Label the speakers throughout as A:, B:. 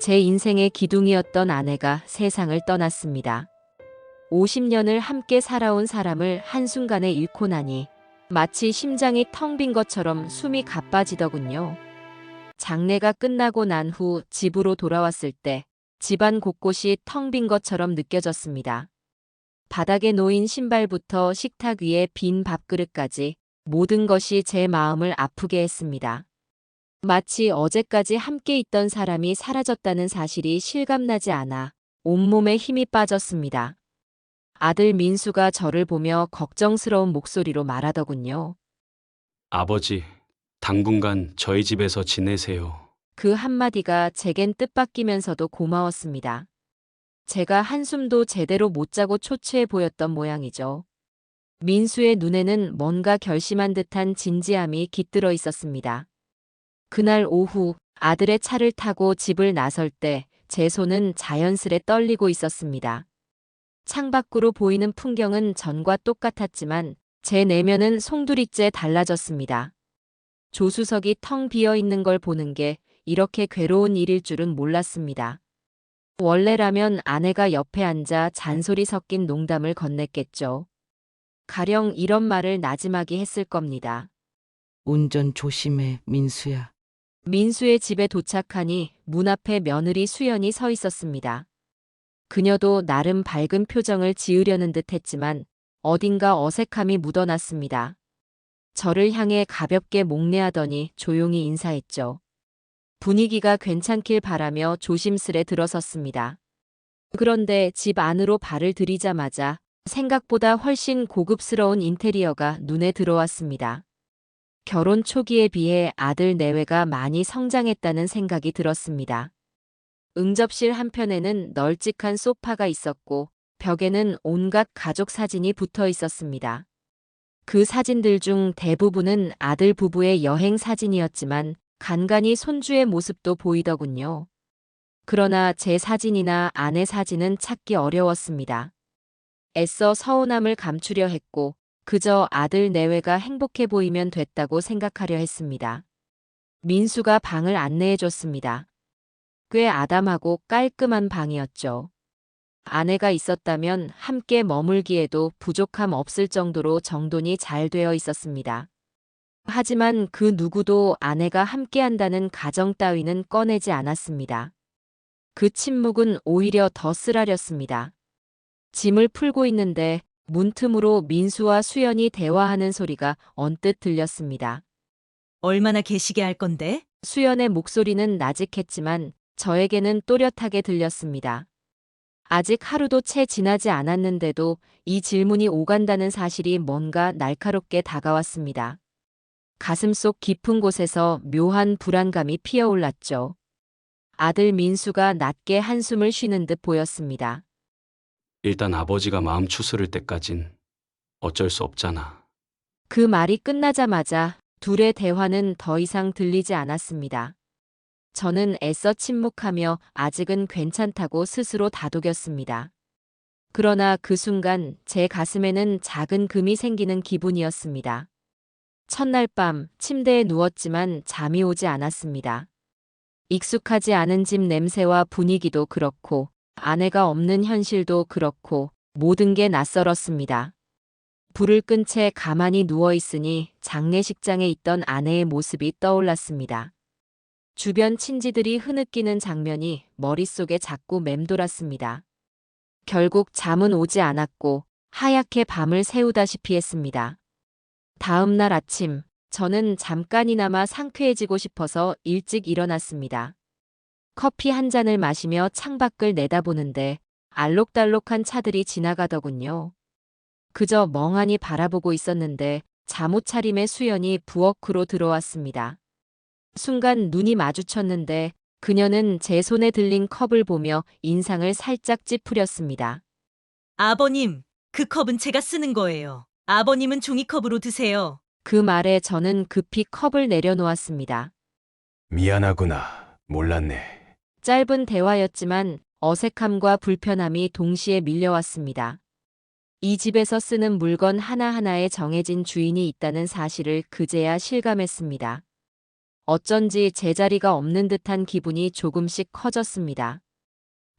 A: 제 인생의 기둥이었던 아내가 세상을 떠났습니다. 50년을 함께 살아온 사람을 한순간에 잃고 나니 마치 심장이 텅 빈 것처럼 숨이 가빠지더군요. 장례가 끝나고 난 후 집으로 돌아왔을 때 집안 곳곳이 텅 빈 것처럼 느껴졌습니다. 바닥에 놓인 신발부터 식탁 위에 빈 밥그릇까지 모든 것이 제 마음을 아프게 했습니다. 마치 어제까지 함께 있던 사람이 사라졌다는 사실이 실감나지 않아 온몸에 힘이 빠졌습니다. 아들 민수가 저를 보며 걱정스러운 목소리로 말하더군요.
B: 아버지, 당분간 저희 집에서 지내세요.
A: 그 한마디가 제겐 뜻밖이면서도 고마웠습니다. 제가 한숨도 제대로 못 자고 초췌해 보였던 모양이죠. 민수의 눈에는 뭔가 결심한 듯한 진지함이 깃들어 있었습니다. 그날 오후 아들의 차를 타고 집을 나설 때 제 손은 자연스레 떨리고 있었습니다. 창밖으로 보이는 풍경은 전과 똑같았지만 제 내면은 송두리째 달라졌습니다. 조수석이 텅 비어 있는 걸 보는 게 이렇게 괴로운 일일 줄은 몰랐습니다. 원래라면 아내가 옆에 앉아 잔소리 섞인 농담을 건넸겠죠. 가령 이런 말을 나지막이 했을 겁니다.
C: 운전 조심해, 민수야.
A: 민수의 집에 도착하니 문 앞에 며느리 수연이 서 있었습니다. 그녀도 나름 밝은 표정을 지으려는 듯 했지만 어딘가 어색함이 묻어났습니다. 저를 향해 가볍게 목례하더니 조용히 인사했죠. 분위기가 괜찮길 바라며 조심스레 들어섰습니다. 그런데 집 안으로 발을 들이자마자 생각보다 훨씬 고급스러운 인테리어가 눈에 들어왔습니다. 결혼 초기에 비해 아들 내외가 많이 성장했다는 생각이 들었습니다. 응접실 한편에는 널찍한 소파가 있었고 벽에는 온갖 가족 사진이 붙어 있었습니다. 그 사진들 중 대부분은 아들 부부의 여행 사진이었지만 간간히 손주의 모습도 보이더군요. 그러나 제 사진이나 아내 사진은 찾기 어려웠습니다. 애써 서운함을 감추려 했고 그저 아들 내외가 행복해 보이면 됐다고 생각하려 했습니다. 민수가 방을 안내해 줬습니다. 꽤 아담하고 깔끔한 방이었죠. 아내가 있었다면 함께 머물기에도 부족함 없을 정도로 정돈이 잘 되어 있었습니다. 하지만 그 누구도 아내가 함께한다는 가정 따위는 꺼내지 않았습니다. 그 침묵은 오히려 더 쓰라렸습니다. 짐을 풀고 있는데 문틈으로 민수와 수연이 대화하는 소리가 언뜻 들렸습니다.
D: 얼마나 계시게 할 건데?
A: 수연의 목소리는 나직했지만 저에게는 또렷하게 들렸습니다. 아직 하루도 채 지나지 않았는데도 이 질문이 오간다는 사실이 뭔가 날카롭게 다가왔습니다. 가슴속 깊은 곳에서 묘한 불안감이 피어올랐죠. 아들 민수가 낮게 한숨을 쉬는 듯 보였습니다.
B: 일단 아버지가 마음 추스를 때까진 어쩔 수 없잖아.
A: 그 말이 끝나자마자 둘의 대화는 더 이상 들리지 않았습니다. 저는 애써 침묵하며 아직은 괜찮다고 스스로 다독였습니다. 그러나 그 순간 제 가슴에는 작은 금이 생기는 기분이었습니다. 첫날 밤 침대에 누웠지만 잠이 오지 않았습니다. 익숙하지 않은 집 냄새와 분위기도 그렇고 아내가 없는 현실도 그렇고 모든 게 낯설었습니다. 불을 끈 채 가만히 누워 있으니 장례식장에 있던 아내의 모습이 떠올랐습니다. 주변 친지들이 흐느끼는 장면이 머릿속에 자꾸 맴돌았습니다. 결국 잠은 오지 않았고 하얗게 밤을 새우다시피 했습니다. 다음 날 아침, 저는 잠깐이나마 상쾌해지고 싶어서 일찍 일어났습니다. 커피 한 잔을 마시며 창밖을 내다보는데 알록달록한 차들이 지나가더군요. 그저 멍하니 바라보고 있었는데 잠옷 차림의 수연이 부엌으로 들어왔습니다. 순간 눈이 마주쳤는데 그녀는 제 손에 들린 컵을 보며 인상을 살짝 찌푸렸습니다.
D: 아버님, 그 컵은 제가 쓰는 거예요. 아버님은 종이컵으로 드세요.
A: 그 말에 저는 급히 컵을 내려놓았습니다.
E: 미안하구나. 몰랐네.
A: 짧은 대화였지만 어색함과 불편함이 동시에 밀려왔습니다. 이 집에서 쓰는 물건 하나하나에 정해진 주인이 있다는 사실을 그제야 실감했습니다. 어쩐지 제자리가 없는 듯한 기분이 조금씩 커졌습니다.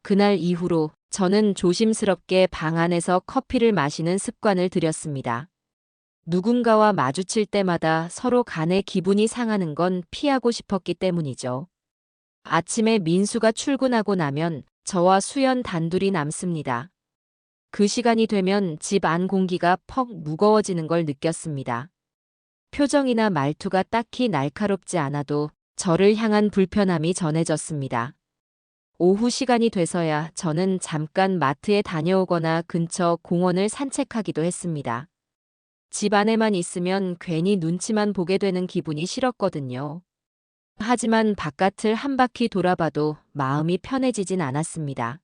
A: 그날 이후로 저는 조심스럽게 방 안에서 커피를 마시는 습관을 들였습니다. 누군가와 마주칠 때마다 서로 간의 기분이 상하는 건 피하고 싶었기 때문이죠. 아침에 민수가 출근하고 나면 저와 수연 단둘이 남습니다. 그 시간이 되면 집 안 공기가 퍽 무거워지는 걸 느꼈습니다. 표정이나 말투가 딱히 날카롭지 않아도 저를 향한 불편함이 전해졌습니다. 오후 시간이 돼서야 저는 잠깐 마트에 다녀오거나 근처 공원을 산책하기도 했습니다. 집 안에만 있으면 괜히 눈치만 보게 되는 기분이 싫었거든요. 하지만 바깥을 한 바퀴 돌아봐도 마음이 편해지진 않았습니다.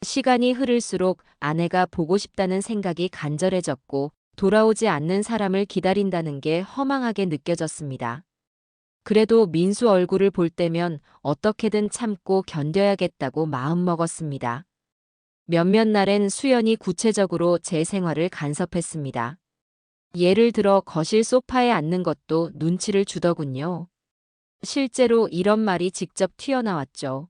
A: 시간이 흐를수록 아내가 보고 싶다는 생각이 간절해졌고 돌아오지 않는 사람을 기다린다는 게 허망하게 느껴졌습니다. 그래도 민수 얼굴을 볼 때면 어떻게든 참고 견뎌야겠다고 마음먹었습니다. 몇몇 날엔 수연이 구체적으로 제 생활을 간섭했습니다. 예를 들어 거실 소파에 앉는 것도 눈치를 주더군요. 실제로 이런 말이 직접 튀어나왔죠.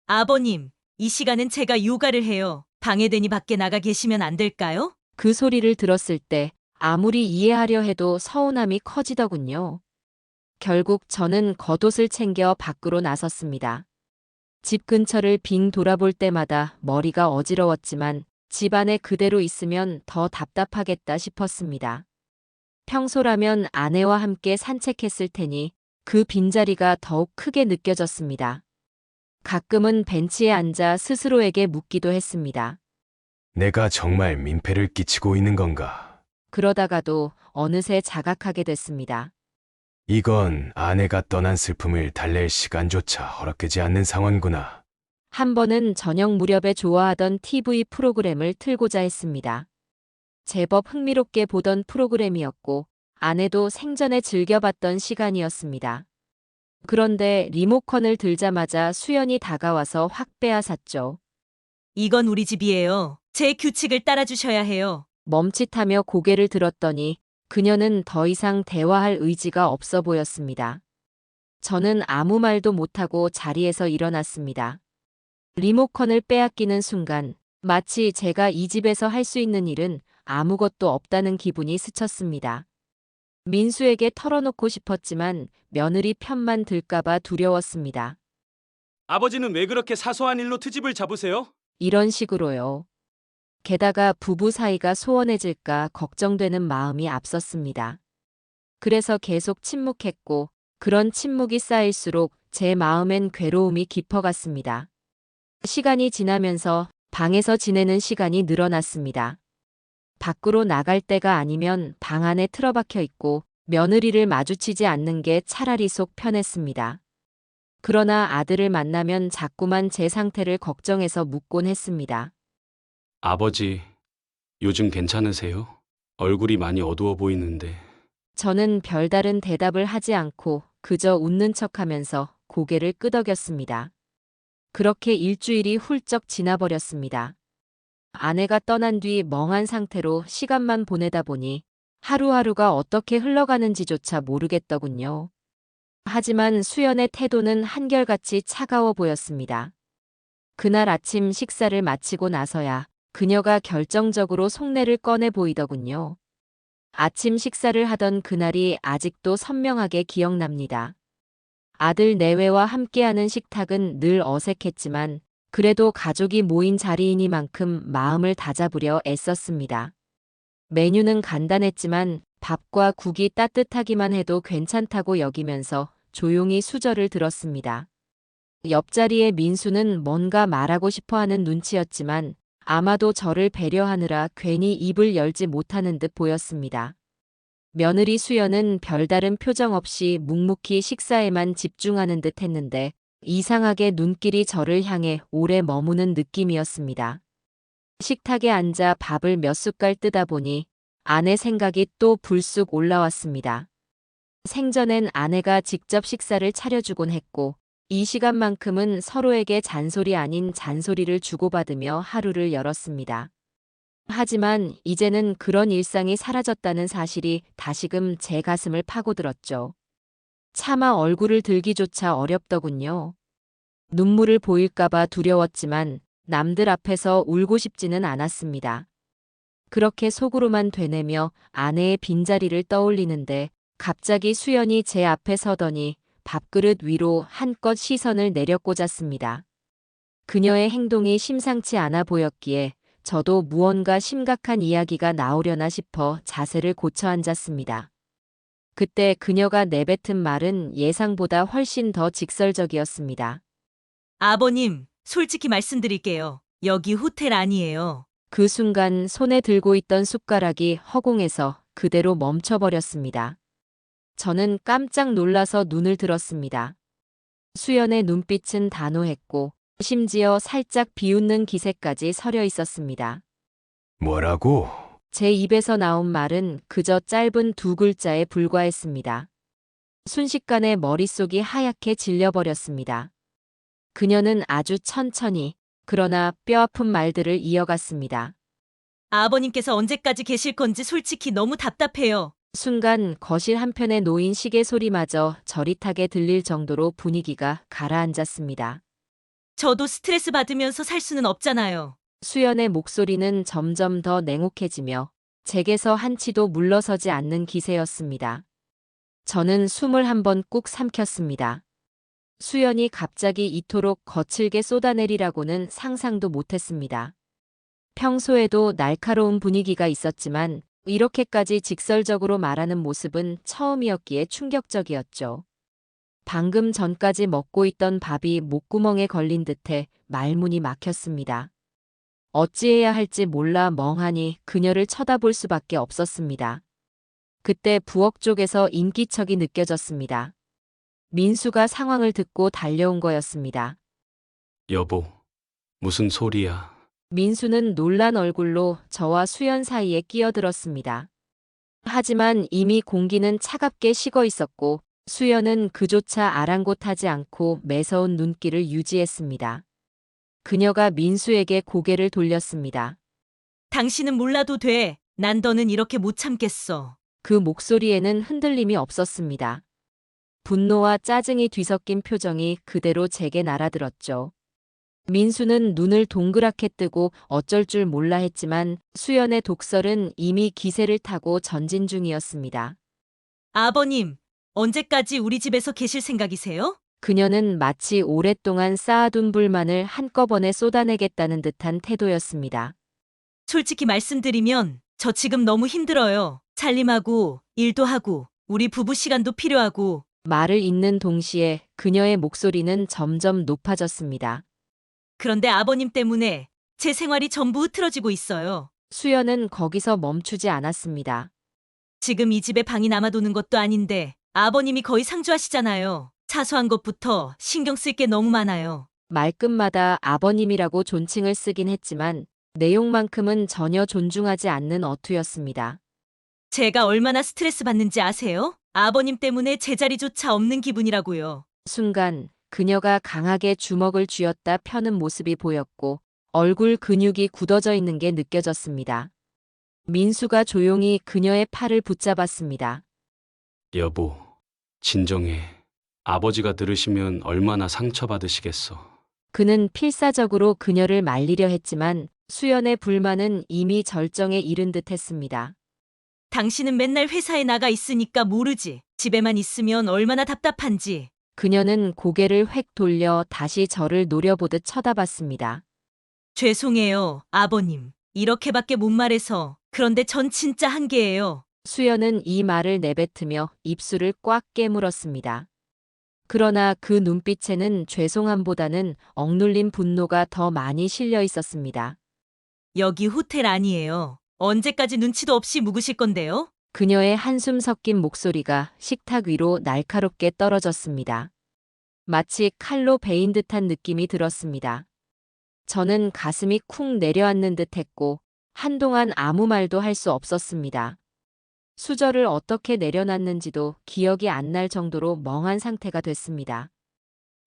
D: 아버님, 이 시간엔 제가 육아를 해요. 방해되니 밖에 나가 계시면 안 될까요?
A: 그 소리를 들었을 때 아무리 이해하려 해도 서운함이 커지더군요. 결국 저는 겉옷을 챙겨 밖으로 나섰습니다. 집 근처를 빙 돌아볼 때마다 머리가 어지러웠지만 집 안에 그대로 있으면 더 답답하겠다 싶었습니다. 평소라면 아내와 함께 산책했을 테니 그 빈자리가 더욱 크게 느껴졌습니다. 가끔은 벤치에 앉아 스스로에게 묻기도 했습니다.
E: 내가 정말 민폐를 끼치고 있는 건가?
A: 그러다가도 어느새 자각하게 됐습니다.
E: 이건 아내가 떠난 슬픔을 달랠 시간조차 허락되지 않는 상황구나.
A: 한 번은 저녁 무렵에 좋아하던 TV 프로그램을 틀고자 했습니다. 제법 흥미롭게 보던 프로그램이었고 아내도 생전에 즐겨봤던 시간이었습니다. 그런데 리모컨을 들자마자 수연이 다가와서 확 빼앗았죠.
D: 이건 우리 집이에요. 제 규칙을 따라주셔야 해요.
A: 멈칫하며 고개를 들었더니 그녀는 더 이상 대화할 의지가 없어 보였습니다. 저는 아무 말도 못하고 자리에서 일어났습니다. 리모컨을 빼앗기는 순간 마치 제가 이 집에서 할 수 있는 일은 아무것도 없다는 기분이 스쳤습니다. 민수에게 털어놓고 싶었지만 며느리 편만 들까봐 두려웠습니다.
F: 아버지는 왜 그렇게 사소한 일로 트집을 잡으세요?
A: 이런 식으로요. 게다가 부부 사이가 소원해질까 걱정되는 마음이 앞섰습니다. 그래서 계속 침묵했고 그런 침묵이 쌓일수록 제 마음엔 괴로움이 깊어갔습니다. 시간이 지나면서 방에서 지내는 시간이 늘어났습니다. 밖으로 나갈 때가 아니면 방 안에 틀어박혀 있고 며느리를 마주치지 않는 게 차라리 속 편했습니다. 그러나 아들을 만나면 자꾸만 제 상태를 걱정해서 묻곤 했습니다.
B: 아버지, 요즘 괜찮으세요? 얼굴이 많이 어두워 보이는데.
A: 저는 별다른 대답을 하지 않고 그저 웃는 척하면서 고개를 끄덕였습니다. 그렇게 일주일이 훌쩍 지나버렸습니다. 아내가 떠난 뒤 멍한 상태로 시간만 보내다 보니 하루하루가 어떻게 흘러가는지조차 모르겠더군요. 하지만 수연의 태도는 한결같이 차가워 보였습니다. 그날 아침 식사를 마치고 나서야 그녀가 결정적으로 속내를 꺼내 보이더군요. 아침 식사를 하던 그날이 아직도 선명하게 기억납니다. 아들 내외와 함께하는 식탁은 늘 어색했지만 그래도 가족이 모인 자리이니만큼 마음을 다잡으려 애썼습니다. 메뉴는 간단했지만 밥과 국이 따뜻하기만 해도 괜찮다고 여기면서 조용히 수저를 들었습니다. 옆자리의 민수는 뭔가 말하고 싶어하는 눈치였지만 아마도 저를 배려하느라 괜히 입을 열지 못하는 듯 보였습니다. 며느리 수연은 별다른 표정 없이 묵묵히 식사에만 집중하는 듯 했는데 이상하게 눈길이 저를 향해 오래 머무는 느낌이었습니다. 식탁에 앉아 밥을 몇 숟갈 뜨다 보니 아내 생각이 또 불쑥 올라왔습니다. 생전엔 아내가 직접 식사를 차려주곤 했고 이 시간만큼은 서로에게 잔소리 아닌 잔소리를 주고받으며 하루를 열었습니다. 하지만 이제는 그런 일상이 사라졌다는 사실이 다시금 제 가슴을 파고들었죠. 차마 얼굴을 들기조차 어렵더군요. 눈물을 보일까봐 두려웠지만 남들 앞에서 울고 싶지는 않았습니다. 그렇게 속으로만 되뇌며 아내의 빈자리를 떠올리는데 갑자기 수연이 제 앞에 서더니 밥그릇 위로 한껏 시선을 내려꽂았습니다. 그녀의 행동이 심상치 않아 보였기에 저도 무언가 심각한 이야기가 나오려나 싶어 자세를 고쳐 앉았습니다. 그때 그녀가 내뱉은 말은 예상보다 훨씬 더 직설적이었습니다.
D: 아버님, 솔직히 말씀드릴게요. 여기 호텔 아니에요.
A: 그 순간 손에 들고 있던 숟가락이 허공에서 그대로 멈춰버렸습니다. 저는 깜짝 놀라서 눈을 들었습니다. 수연의 눈빛은 단호했고 심지어 살짝 비웃는 기색까지 서려 있었습니다.
E: 뭐라고?
A: 제 입에서 나온 말은 그저 짧은 두 글자에 불과했습니다. 순식간에 머릿속이 하얗게 질려버렸습니다. 그녀는 아주 천천히 그러나 뼈아픈 말들을 이어갔습니다.
D: 아버님께서 언제까지 계실 건지 솔직히 너무 답답해요.
A: 순간 거실 한편에 놓인 시계 소리마저 저릿하게 들릴 정도로 분위기가 가라앉았습니다.
D: 저도 스트레스 받으면서 살 수는 없잖아요.
A: 수연의 목소리는 점점 더 냉혹해지며 제게서 한치도 물러서지 않는 기세였습니다. 저는 숨을 한번 꾹 삼켰습니다. 수연이 갑자기 이토록 거칠게 쏟아내리라고는 상상도 못했습니다. 평소에도 날카로운 분위기가 있었지만 이렇게까지 직설적으로 말하는 모습은 처음이었기에 충격적이었죠. 방금 전까지 먹고 있던 밥이 목구멍에 걸린 듯해 말문이 막혔습니다. 어찌해야 할지 몰라 멍하니 그녀를 쳐다볼 수밖에 없었습니다. 그때 부엌 쪽에서 인기척이 느껴졌습니다. 민수가 상황을 듣고 달려온 거였습니다.
B: 여보, 무슨 소리야?
A: 민수는 놀란 얼굴로 저와 수연 사이에 끼어들었습니다. 하지만 이미 공기는 차갑게 식어 있었고 수연은 그조차 아랑곳하지 않고 매서운 눈길을 유지했습니다. 그녀가 민수에게 고개를 돌렸습니다.
D: 당신은 몰라도 돼. 난 더는 이렇게 못 참겠어.
A: 그 목소리에는 흔들림이 없었습니다. 분노와 짜증이 뒤섞인 표정이 그대로 제게 날아들었죠. 민수는 눈을 동그랗게 뜨고 어쩔 줄 몰라 했지만 수연의 독설은 이미 기세를 타고 전진 중이었습니다.
D: 아버님, 언제까지 우리 집에서 계실 생각이세요?
A: 그녀는 마치 오랫동안 쌓아둔 불만을 한꺼번에 쏟아내겠다는 듯한 태도였습니다.
D: 솔직히 말씀드리면 저 지금 너무 힘들어요. 살림하고 일도 하고 우리 부부 시간도 필요하고.
A: 말을 잇는 동시에 그녀의 목소리는 점점 높아졌습니다.
D: 그런데 아버님 때문에 제 생활이 전부 흐트러지고 있어요.
A: 수연은 거기서 멈추지 않았습니다.
D: 지금 이 집에 방이 남아도는 것도 아닌데 아버님이 거의 상주하시잖아요. 사소한 것부터 신경 쓸 게 너무 많아요.
A: 말끝마다 아버님이라고 존칭을 쓰긴 했지만 내용만큼은 전혀 존중하지 않는 어투였습니다.
D: 제가 얼마나 스트레스 받는지 아세요? 아버님 때문에 제자리조차 없는 기분이라고요.
A: 순간 그녀가 강하게 주먹을 쥐었다 펴는 모습이 보였고 얼굴 근육이 굳어져 있는 게 느껴졌습니다. 민수가 조용히 그녀의 팔을 붙잡았습니다.
B: 여보, 진정해. 아버지가 들으시면 얼마나 상처받으시겠어.
A: 그는 필사적으로 그녀를 말리려 했지만 수연의 불만은 이미 절정에 이른 듯 했습니다.
D: 당신은 맨날 회사에 나가 있으니까 모르지. 집에만 있으면 얼마나 답답한지.
A: 그녀는 고개를 획 돌려 다시 저를 노려보듯 쳐다봤습니다.
D: 죄송해요, 아버님. 이렇게밖에 못 말해서. 그런데 전 진짜 한계예요.
A: 수연은 이 말을 내뱉으며 입술을 꽉 깨물었습니다. 그러나 그 눈빛에는 죄송함보다는 억눌린 분노가 더 많이 실려 있었습니다.
D: 여기 호텔 아니에요. 언제까지 눈치도 없이 묵으실 건데요?
A: 그녀의 한숨 섞인 목소리가 식탁 위로 날카롭게 떨어졌습니다. 마치 칼로 베인 듯한 느낌이 들었습니다. 저는 가슴이 쿵 내려앉는 듯 했고 한동안 아무 말도 할 수 없었습니다. 수저를 어떻게 내려놨는지도 기억이 안 날 정도로 멍한 상태가 됐습니다.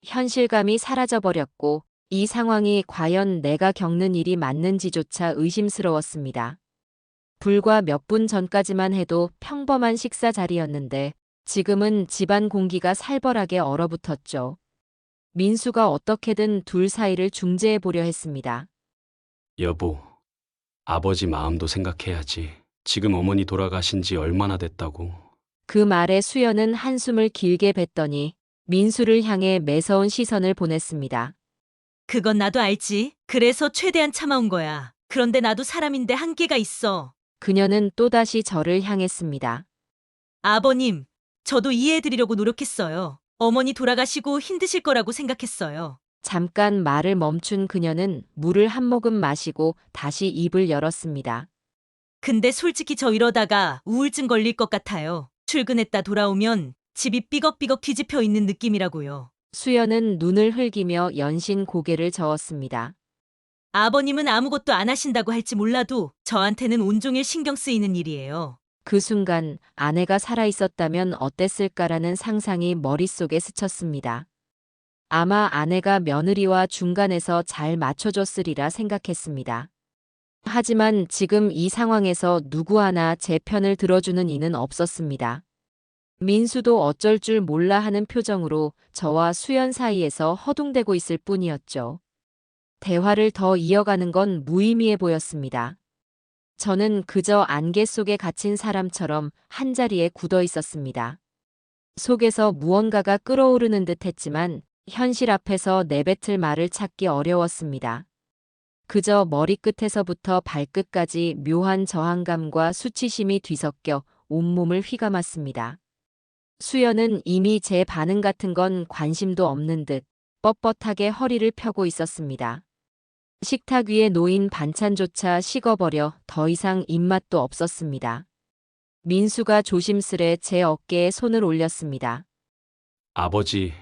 A: 현실감이 사라져버렸고 이 상황이 과연 내가 겪는 일이 맞는지조차 의심스러웠습니다. 불과 몇 분 전까지만 해도 평범한 식사 자리였는데 지금은 집안 공기가 살벌하게 얼어붙었죠. 민수가 어떻게든 둘 사이를 중재해 보려 했습니다.
B: 여보, 아버지 마음도 생각해야지. 지금 어머니 돌아가신 지 얼마나 됐다고.
A: 그 말에 수연은 한숨을 길게 뱉더니 민수를 향해 매서운 시선을 보냈습니다.
D: 그건 나도 알지. 그래서 최대한 참아온 거야. 그런데 나도 사람인데 한계가 있어.
A: 그녀는 또다시 저를 향했습니다.
D: 아버님, 저도 이해해드리려고 노력했어요. 어머니 돌아가시고 힘드실 거라고 생각했어요.
A: 잠깐 말을 멈춘 그녀는 물을 한 모금 마시고 다시 입을 열었습니다.
D: 근데 솔직히 저 이러다가 우울증 걸릴 것 같아요. 출근했다 돌아오면 집이 삐걱삐걱 뒤집혀 있는 느낌이라고요.
A: 수연은 눈을 흘기며 연신 고개를 저었습니다.
D: 아버님은 아무것도 안 하신다고 할지 몰라도 저한테는 온종일 신경 쓰이는 일이에요.
A: 그 순간 아내가 살아있었다면 어땠을까라는 상상이 머릿속에 스쳤습니다. 아마 아내가 며느리와 중간에서 잘 맞춰줬으리라 생각했습니다. 하지만 지금 이 상황에서 누구 하나 제 편을 들어주는 이는 없었습니다. 민수도 어쩔 줄 몰라 하는 표정으로 저와 수연 사이에서 허둥대고 있을 뿐이었죠. 대화를 더 이어가는 건 무의미해 보였습니다. 저는 그저 안개 속에 갇힌 사람처럼 한자리에 굳어 있었습니다. 속에서 무언가가 끓어오르는 듯 했지만 현실 앞에서 내뱉을 말을 찾기 어려웠습니다. 그저 머리끝에서부터 발끝까지 묘한 저항감과 수치심이 뒤섞여 온몸을 휘감았습니다. 수연은 이미 제 반응 같은 건 관심도 없는 듯 뻣뻣하게 허리를 펴고 있었습니다. 식탁 위에 놓인 반찬조차 식어버려 더 이상 입맛도 없었습니다. 민수가 조심스레 제 어깨에 손을 올렸습니다.
B: 아버지,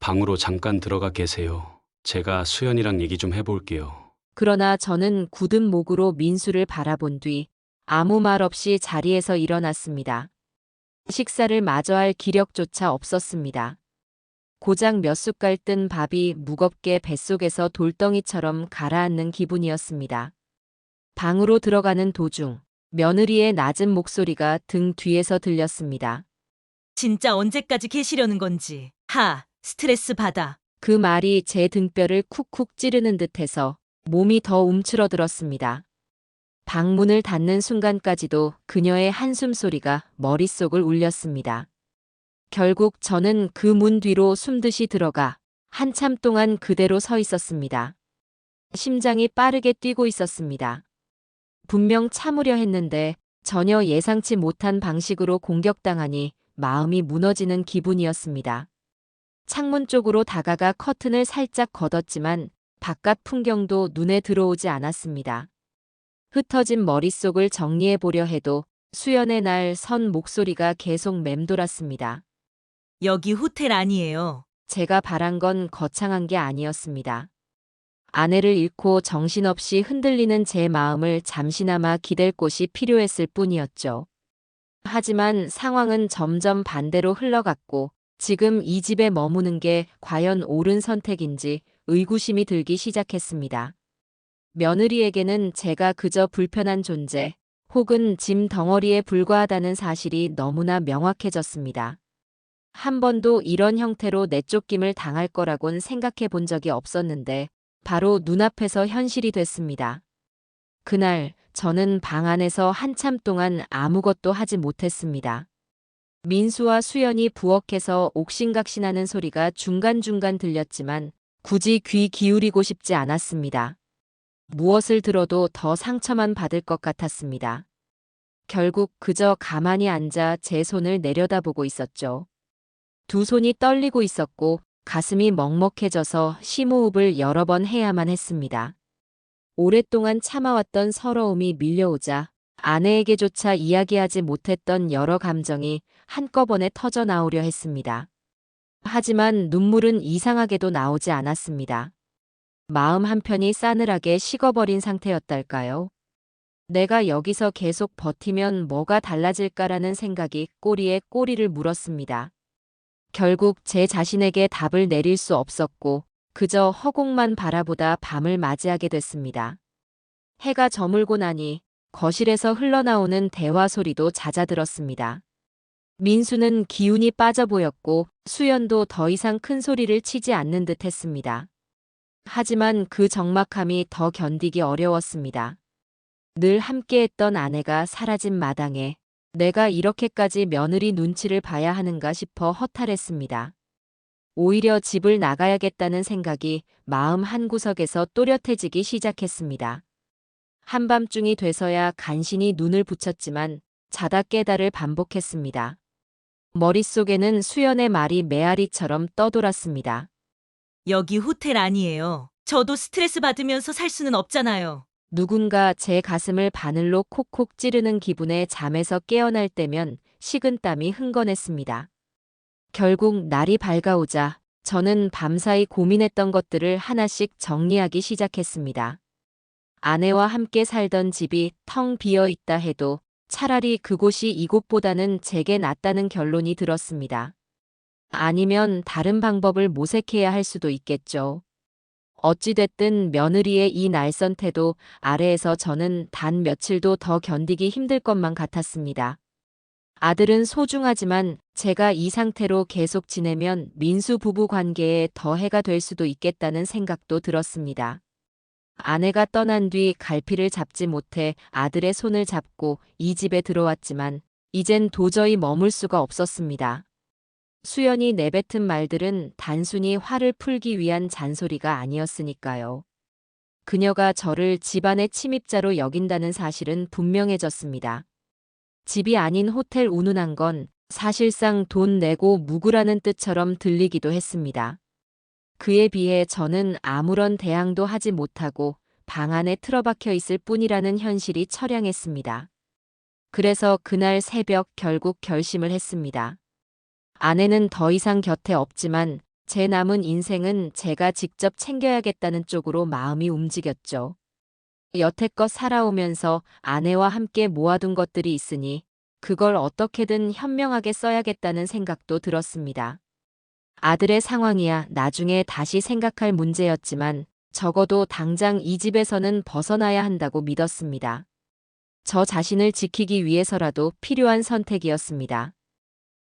B: 방으로 잠깐 들어가 계세요. 제가 수연이랑 얘기 좀 해볼게요.
A: 그러나 저는 굳은 목으로 민수를 바라본 뒤 아무 말 없이 자리에서 일어났습니다. 식사를 마저 할 기력조차 없었습니다. 고작 몇 숟갈 뜬 밥이 무겁게 뱃속에서 돌덩이처럼 가라앉는 기분이었습니다. 방으로 들어가는 도중 며느리의 낮은 목소리가 등 뒤에서 들렸습니다.
D: 진짜 언제까지 계시려는 건지. 스트레스 받아.
A: 그 말이 제 등뼈를 쿡쿡 찌르는 듯해서 몸이 더 움츠러들었습니다. 방문을 닫는 순간까지도 그녀의 한숨 소리가 머릿속을 울렸습니다. 결국 저는 그 문 뒤로 숨듯이 들어가 한참 동안 그대로 서 있었습니다. 심장이 빠르게 뛰고 있었습니다. 분명 참으려 했는데 전혀 예상치 못한 방식으로 공격당하니 마음이 무너지는 기분이었습니다. 창문 쪽으로 다가가 커튼을 살짝 걷었지만 바깥 풍경도 눈에 들어오지 않았습니다. 흩어진 머릿속을 정리해 보려 해도 수연의 날 선 목소리가 계속 맴돌았습니다.
D: 여기 호텔 아니에요.
A: 제가 바란 건 거창한 게 아니었습니다. 아내를 잃고 정신없이 흔들리는 제 마음을 잠시나마 기댈 곳이 필요했을 뿐이었죠. 하지만 상황은 점점 반대로 흘러갔고 지금 이 집에 머무는 게 과연 옳은 선택인지 의구심이 들기 시작했습니다. 며느리에게는 제가 그저 불편한 존재 혹은 짐 덩어리에 불과하다는 사실이 너무나 명확해졌습니다. 한 번도 이런 형태로 내쫓김을 당할 거라곤 생각해 본 적이 없었는데 바로 눈앞에서 현실이 됐습니다. 그날 저는 방 안에서 한참 동안 아무것도 하지 못했습니다. 민수와 수연이 부엌에서 옥신각신하는 소리가 중간중간 들렸지만 굳이 귀 기울이고 싶지 않았습니다. 무엇을 들어도 더 상처만 받을 것 같았습니다. 결국 그저 가만히 앉아 제 손을 내려다보고 있었죠. 두 손이 떨리고 있었고 가슴이 먹먹해져서 심호흡을 여러 번 해야만 했습니다. 오랫동안 참아왔던 서러움이 밀려오자 아내에게조차 이야기하지 못했던 여러 감정이 한꺼번에 터져 나오려 했습니다. 하지만 눈물은 이상하게도 나오지 않았습니다. 마음 한편이 싸늘하게 식어버린 상태였달까요? 내가 여기서 계속 버티면 뭐가 달라질까라는 생각이 꼬리에 꼬리를 물었습니다. 결국 제 자신에게 답을 내릴 수 없었고 그저 허공만 바라보다 밤을 맞이하게 됐습니다. 해가 저물고 나니 거실에서 흘러나오는 대화 소리도 잦아들었습니다. 민수는 기운이 빠져 보였고 수연도 더 이상 큰 소리를 치지 않는 듯 했습니다. 하지만 그 적막함이 더 견디기 어려웠습니다. 늘 함께했던 아내가 사라진 마당에 내가 이렇게까지 며느리 눈치를 봐야 하는가 싶어 허탈했습니다. 오히려 집을 나가야겠다는 생각이 마음 한구석에서 또렷해지기 시작했습니다. 한밤중이 돼서야 간신히 눈을 붙였지만 자다 깨달을 반복했습니다. 머릿속에는 수연의 말이 메아리처럼 떠돌았습니다.
D: 여기 호텔 아니에요. 저도 스트레스 받으면서 살 수는 없잖아요.
A: 누군가 제 가슴을 바늘로 콕콕 찌르는 기분에 잠에서 깨어날 때면 식은땀이 흥건했습니다. 결국 날이 밝아오자 저는 밤사이 고민했던 것들을 하나씩 정리하기 시작했습니다. 아내와 함께 살던 집이 텅 비어 있다 해도 차라리 그곳이 이곳보다는 제게 낫다는 결론이 들었습니다. 아니면 다른 방법을 모색해야 할 수도 있겠죠. 어찌됐든 며느리의 이 날선 태도 아래에서 저는 단 며칠도 더 견디기 힘들 것만 같았습니다. 아들은 소중하지만 제가 이 상태로 계속 지내면 민수 부부 관계에 더 해가 될 수도 있겠다는 생각도 들었습니다. 아내가 떠난 뒤 갈피를 잡지 못해 아들의 손을 잡고 이 집에 들어왔지만 이젠 도저히 머물 수가 없었습니다. 수연이 내뱉은 말들은 단순히 화를 풀기 위한 잔소리가 아니었으니까요. 그녀가 저를 집안의 침입자로 여긴다는 사실은 분명해졌습니다. 집이 아닌 호텔 운운한 건 사실상 돈 내고 묵으라는 뜻처럼 들리기도 했습니다. 그에 비해 저는 아무런 대항도 하지 못하고 방 안에 틀어박혀 있을 뿐이라는 현실이 처량했습니다. 그래서 그날 새벽 결국 결심을 했습니다. 아내는 더 이상 곁에 없지만 제 남은 인생은 제가 직접 챙겨야겠다는 쪽으로 마음이 움직였죠. 여태껏 살아오면서 아내와 함께 모아둔 것들이 있으니 그걸 어떻게든 현명하게 써야겠다는 생각도 들었습니다. 아들의 상황이야 나중에 다시 생각할 문제였지만 적어도 당장 이 집에서는 벗어나야 한다고 믿었습니다. 저 자신을 지키기 위해서라도 필요한 선택이었습니다.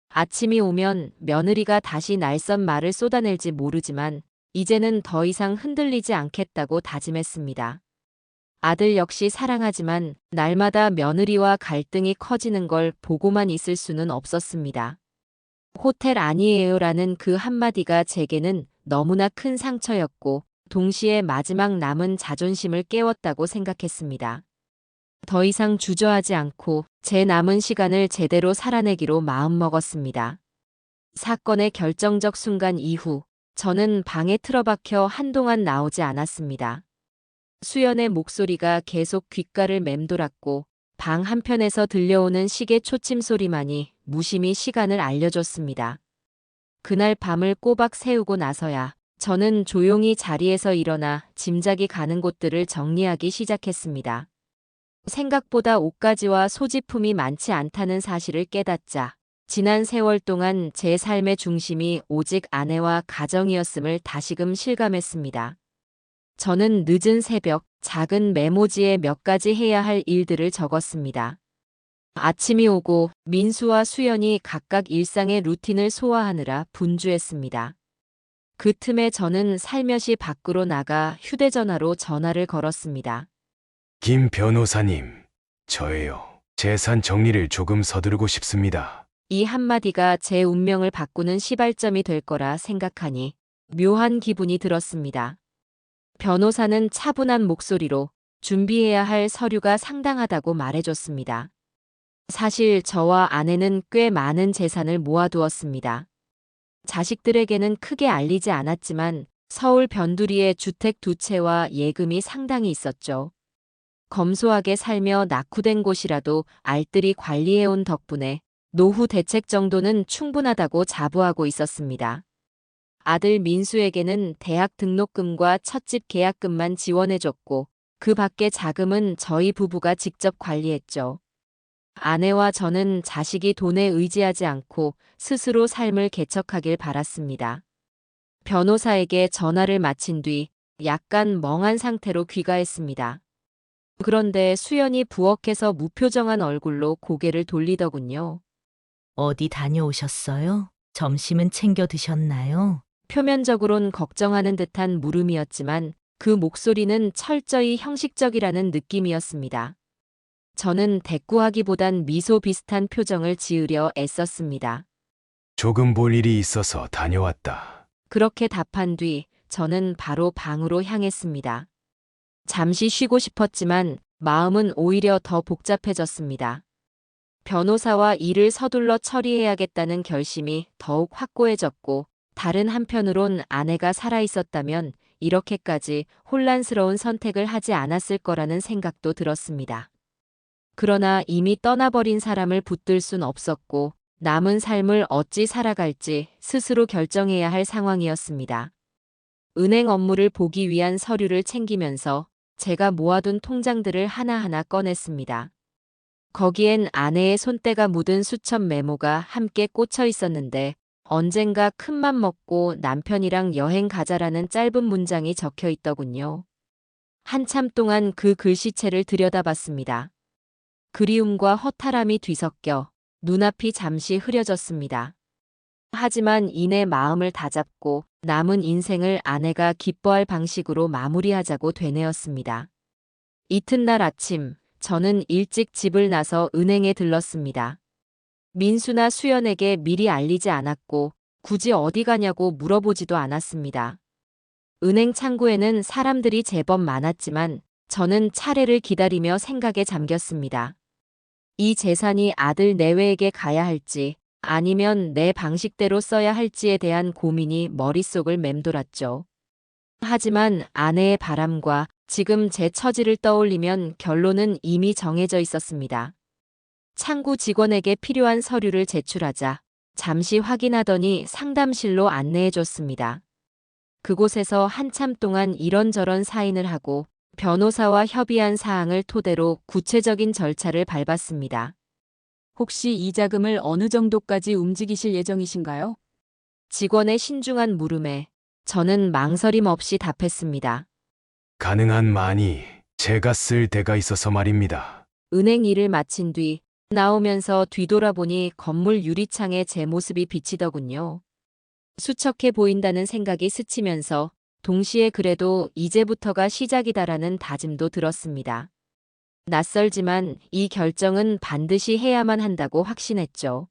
A: 아침이 오면 며느리가 다시 날선 말을 쏟아낼지 모르지만 이제는 더 이상 흔들리지 않겠다고 다짐했습니다. 아들 역시 사랑하지만 날마다 며느리와 갈등이 커지는 걸 보고만 있을 수는 없었습니다. 호텔 아니에요라는 그 한마디가 제게는 너무나 큰 상처였고 동시에 마지막 남은 자존심을 깨웠다고 생각했습니다. 더 이상 주저하지 않고 제 남은 시간을 제대로 살아내기로 마음먹었습니다. 사건의 결정적 순간 이후 저는 방에 틀어박혀 한동안 나오지 않았습니다. 수연의 목소리가 계속 귓가를 맴돌았고 방 한편에서 들려오는 시계 초침 소리만이 무심히 시간을 알려줬습니다. 그날 밤을 꼬박 새우고 나서야 저는 조용히 자리에서 일어나 짐작이 가는 곳들을 정리하기 시작했습니다. 생각보다 옷가지와 소지품이 많지 않다는 사실을 깨닫자 지난 세월 동안 제 삶의 중심이 오직 아내와 가정이었음을 다시금 실감했습니다. 저는 늦은 새벽 작은 메모지에 몇 가지 해야 할 일들을 적었습니다. 아침이 오고 민수와 수연이 각각 일상의 루틴을 소화하느라 분주했습니다. 그 틈에 저는 살며시 밖으로 나가 휴대전화로 전화를 걸었습니다.
E: 김 변호사님, 저예요. 재산 정리를 조금 서두르고 싶습니다.
A: 이 한마디가 제 운명을 바꾸는 시발점이 될 거라 생각하니 묘한 기분이 들었습니다. 변호사는 차분한 목소리로 준비해야 할 서류가 상당하다고 말해줬습니다. 사실 저와 아내는 꽤 많은 재산을 모아두었습니다. 자식들에게는 크게 알리지 않았지만 서울 변두리에 주택 2채와 예금이 상당히 있었죠. 검소하게 살며 낙후된 곳이라도 알뜰히 관리해온 덕분에 노후 대책 정도는 충분하다고 자부하고 있었습니다. 아들 민수에게는 대학 등록금과 첫집 계약금만 지원해줬고 그 밖의 자금은 저희 부부가 직접 관리했죠. 아내와 저는 자식이 돈에 의지하지 않고 스스로 삶을 개척하길 바랐습니다. 변호사에게 전화를 마친 뒤 약간 멍한 상태로 귀가했습니다. 그런데 수연이 부엌에서 무표정한 얼굴로 고개를 돌리더군요.
D: 어디 다녀오셨어요? 점심은 챙겨 드셨나요?
A: 표면적으론 걱정하는 듯한 물음이었지만 그 목소리는 철저히 형식적이라는 느낌이었습니다. 저는 대꾸하기보단 미소 비슷한 표정을 지으려 애썼습니다.
E: 조금 볼 일이 있어서 다녀왔다.
A: 그렇게 답한 뒤 저는 바로 방으로 향했습니다. 잠시 쉬고 싶었지만 마음은 오히려 더 복잡해졌습니다. 변호사와 일을 서둘러 처리해야겠다는 결심이 더욱 확고해졌고, 다른 한편으론 아내가 살아있었다면 이렇게까지 혼란스러운 선택을 하지 않았을 거라는 생각도 들었습니다. 그러나 이미 떠나버린 사람을 붙들 순 없었고, 남은 삶을 어찌 살아갈지 스스로 결정해야 할 상황이었습니다. 은행 업무를 보기 위한 서류를 챙기면서 제가 모아둔 통장들을 하나하나 꺼냈습니다. 거기엔 아내의 손때가 묻은 수천 메모가 함께 꽂혀 있었는데, 언젠가 큰맘 먹고 남편이랑 여행 가자라는 짧은 문장이 적혀 있더군요. 한참 동안 그 글씨체를 들여다봤습니다. 그리움과 허탈함이 뒤섞여 눈앞이 잠시 흐려졌습니다. 하지만 이내 마음을 다잡고 남은 인생을 아내가 기뻐할 방식으로 마무리하자고 되뇌었습니다. 이튿날 아침, 저는 일찍 집을 나서 은행에 들렀습니다. 민수나 수연에게 미리 알리지 않았고 굳이 어디 가냐고 물어보지도 않았습니다. 은행 창구에는 사람들이 제법 많았지만 저는 차례를 기다리며 생각에 잠겼습니다. 이 재산이 아들 내외에게 가야 할지 아니면 내 방식대로 써야 할지에 대한 고민이 머릿속을 맴돌았죠. 하지만 아내의 바람과 지금 제 처지를 떠올리면 결론은 이미 정해져 있었습니다. 창구 직원에게 필요한 서류를 제출하자 잠시 확인하더니 상담실로 안내해줬습니다. 그곳에서 한참 동안 이런저런 사인을 하고 변호사와 협의한 사항을 토대로 구체적인 절차를 밟았습니다.
G: 혹시 이 자금을 어느 정도까지 움직이실 예정이신가요?
A: 직원의 신중한 물음에 저는 망설임 없이 답했습니다.
E: 가능한 많이 제가 쓸 데가 있어서 말입니다.
A: 은행 일을 마친 뒤 나오면서 뒤돌아보니 건물 유리창에 제 모습이 비치더군요. 수척해 보인다는 생각이 스치면서 동시에 그래도 이제부터가 시작이다라는 다짐도 들었습니다. 낯설지만 이 결정은 반드시 해야만 한다고 확신했죠.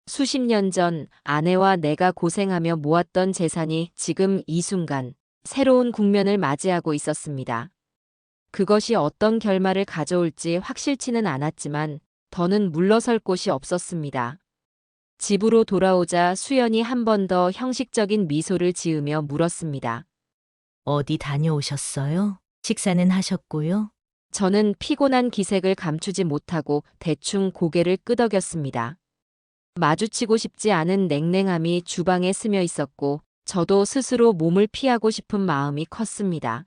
A: 수십 년 전 아내와 내가 고생하며 모았던 재산이 지금 이 순간 새로운 국면을 맞이하고 있었습니다. 그것이 어떤 결말을 가져올지 확실치는 않았지만 더는 물러설 곳이 없었습니다. 집으로 돌아오자 수연이 한 번 더 형식적인 미소를 지으며 물었습니다.
D: 어디 다녀오셨어요? 식사는 하셨고요?
A: 저는 피곤한 기색을 감추지 못하고 대충 고개를 끄덕였습니다. 마주치고 싶지 않은 냉랭함이 주방에 스며 있었고 저도 스스로 몸을 피하고 싶은 마음이 컸습니다.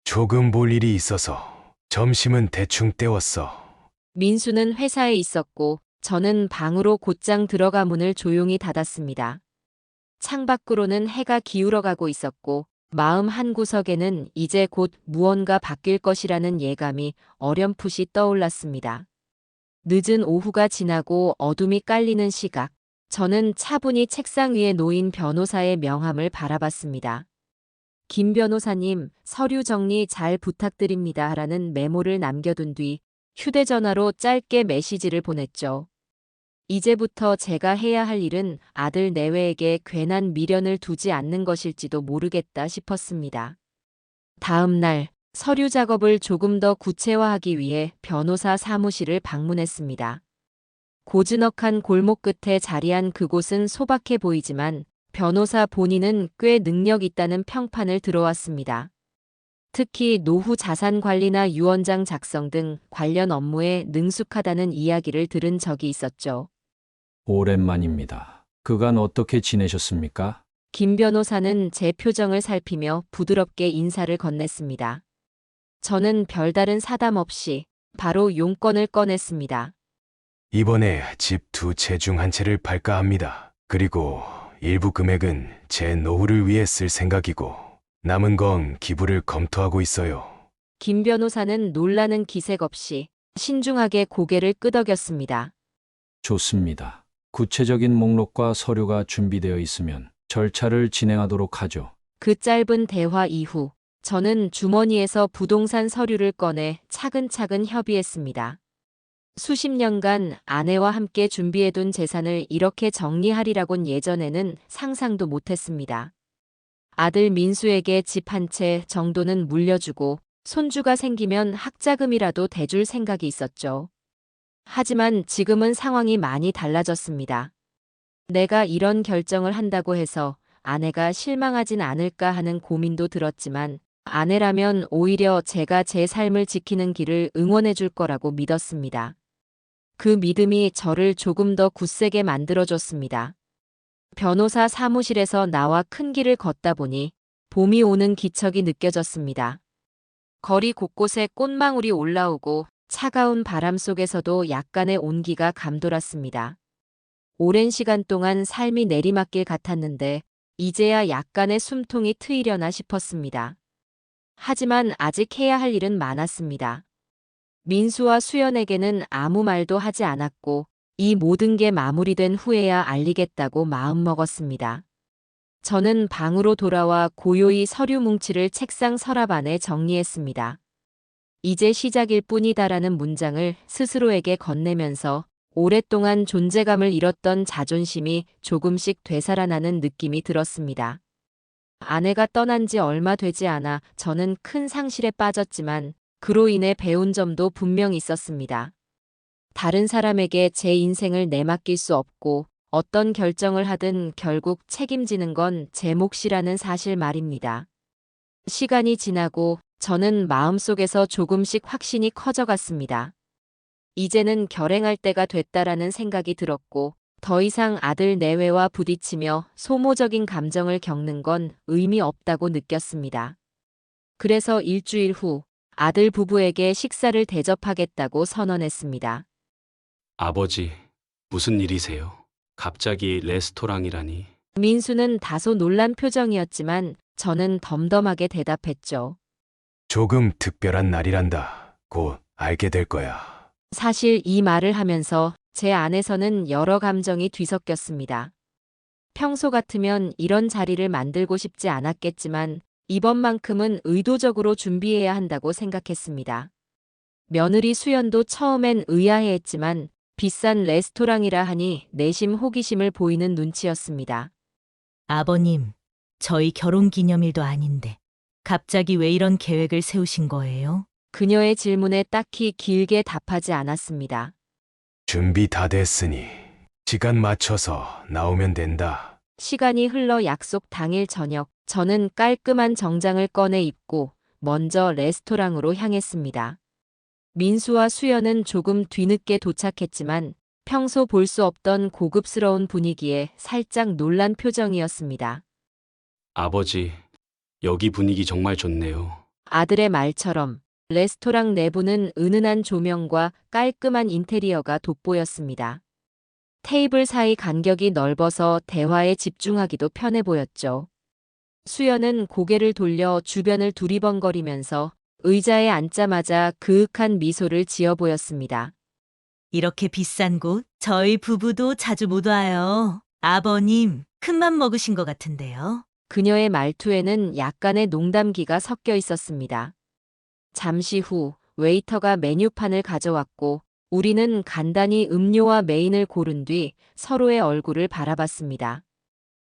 E: 조금 볼 일이 있어서 점심은 대충 때웠어.
A: 민수는 회사에 있었고 저는 방으로 곧장 들어가 문을 조용히 닫았습니다. 창밖으로는 해가 기울어가고 있었고 마음 한구석에는 이제 곧 무언가 바뀔 것이라는 예감이 어렴풋이 떠올랐습니다. 늦은 오후가 지나고 어둠이 깔리는 시각, 저는 차분히 책상 위에 놓인 변호사의 명함을 바라봤습니다. 김 변호사님, 서류 정리 잘 부탁드립니다. 라는 메모를 남겨둔 뒤 휴대전화로 짧게 메시지를 보냈죠. 이제부터 제가 해야 할 일은 아들 내외에게 괜한 미련을 두지 않는 것일지도 모르겠다 싶었습니다. 다음 날 서류 작업을 조금 더 구체화하기 위해 변호사 사무실을 방문했습니다. 고즈넉한 골목 끝에 자리한 그곳은 소박해 보이지만 변호사 본인은 꽤 능력 있다는 평판을 들어왔습니다. 특히 노후 자산 관리나 유언장 작성 등 관련 업무에 능숙하다는 이야기를 들은 적이 있었죠.
H: 오랜만입니다. 그간 어떻게 지내셨습니까?
A: 김 변호사는 제 표정을 살피며 부드럽게 인사를 건넸습니다. 저는 별다른 사담 없이 바로 용건을 꺼냈습니다.
E: 이번에 집 두 채 중 한 채를 팔까 합니다. 그리고 일부 금액은 제 노후를 위해 쓸 생각이고 남은 건 기부를 검토하고 있어요.
A: 김 변호사는 놀라는 기색 없이 신중하게 고개를 끄덕였습니다.
H: 좋습니다. 구체적인 목록과 서류가 준비되어 있으면 절차를 진행하도록 하죠.
A: 그 짧은 대화 이후 저는 주머니에서 부동산 서류를 꺼내 차근차근 협의했습니다. 수십 년간 아내와 함께 준비해둔 재산을 이렇게 정리하리라곤 예전에는 상상도 못했습니다. 아들 민수에게 집 한 채 정도는 물려주고 손주가 생기면 학자금이라도 대줄 생각이 있었죠. 하지만 지금은 상황이 많이 달라졌습니다. 내가 이런 결정을 한다고 해서 아내가 실망하진 않을까 하는 고민도 들었지만 아내라면 오히려 제가 제 삶을 지키는 길을 응원해 줄 거라고 믿었습니다. 그 믿음이 저를 조금 더 굳세게 만들어줬습니다. 변호사 사무실에서 나와 큰 길을 걷다 보니 봄이 오는 기척이 느껴졌습니다. 거리 곳곳에 꽃망울이 올라오고 차가운 바람 속에서도 약간의 온기가 감돌았습니다. 오랜 시간 동안 삶이 내리막길 같았는데 이제야 약간의 숨통이 트이려나 싶었습니다. 하지만 아직 해야 할 일은 많았습니다. 민수와 수연에게는 아무 말도 하지 않았고 이 모든 게 마무리된 후에야 알리겠다고 마음먹었습니다. 저는 방으로 돌아와 고요히 서류 뭉치를 책상 서랍 안에 정리했습니다. 이제 시작일 뿐이다라는 문장을 스스로에게 건네면서 오랫동안 존재감을 잃었던 자존심이 조금씩 되살아나는 느낌이 들었습니다. 아내가 떠난 지 얼마 되지 않아 저는 큰 상실에 빠졌지만 그로 인해 배운 점도 분명히 있었습니다. 다른 사람에게 제 인생을 내맡길 수 없고 어떤 결정을 하든 결국 책임지는 건 제 몫이라는 사실 말입니다. 시간이 지나고 저는 마음속에서 조금씩 확신이 커져갔습니다. 이제는 결행할 때가 됐다라는 생각이 들었고 더 이상 아들 내외와 부딪히며 소모적인 감정을 겪는 건 의미 없다고 느꼈습니다. 그래서 일주일 후 아들 부부에게 식사를 대접하겠다고 선언했습니다.
B: 아버지, 무슨 일이세요? 갑자기 레스토랑이라니.
A: 민수는 다소 놀란 표정이었지만 저는 덤덤하게 대답했죠.
E: 조금 특별한 날이란다. 곧 알게 될 거야.
A: 사실 이 말을 하면서 제 안에서는 여러 감정이 뒤섞였습니다. 평소 같으면 이런 자리를 만들고 싶지 않았겠지만 이번만큼은 의도적으로 준비해야 한다고 생각했습니다. 며느리 수연도 처음엔 의아해했지만 비싼 레스토랑이라 하니 내심 호기심을 보이는 눈치였습니다.
D: 아버님, 저희 결혼 기념일도 아닌데 갑자기 왜 이런 계획을 세우신 거예요?
A: 그녀의 질문에 딱히 길게 답하지 않았습니다.
E: 준비 다 됐으니 시간 맞춰서 나오면 된다.
A: 시간이 흘러 약속 당일 저녁, 저는 깔끔한 정장을 꺼내 입고 먼저 레스토랑으로 향했습니다. 민수와 수연은 조금 뒤늦게 도착했지만 평소 볼 수 없던 고급스러운 분위기에 살짝 놀란 표정이었습니다.
B: 아버지, 여기 분위기 정말 좋네요.
A: 아들의 말처럼 레스토랑 내부는 은은한 조명과 깔끔한 인테리어가 돋보였습니다. 테이블 사이 간격이 넓어서 대화에 집중하기도 편해 보였죠. 수연은 고개를 돌려 주변을 두리번거리면서 의자에 앉자마자 그윽한 미소를 지어 보였습니다.
D: 이렇게 비싼 곳 저희 부부도 자주 못 와요. 아버님, 큰맘 먹으신 것 같은데요.
A: 그녀의 말투에는 약간의 농담기가 섞여 있었습니다. 잠시 후 웨이터가 메뉴판을 가져왔고 우리는 간단히 음료와 메인을 고른 뒤 서로의 얼굴을 바라봤습니다.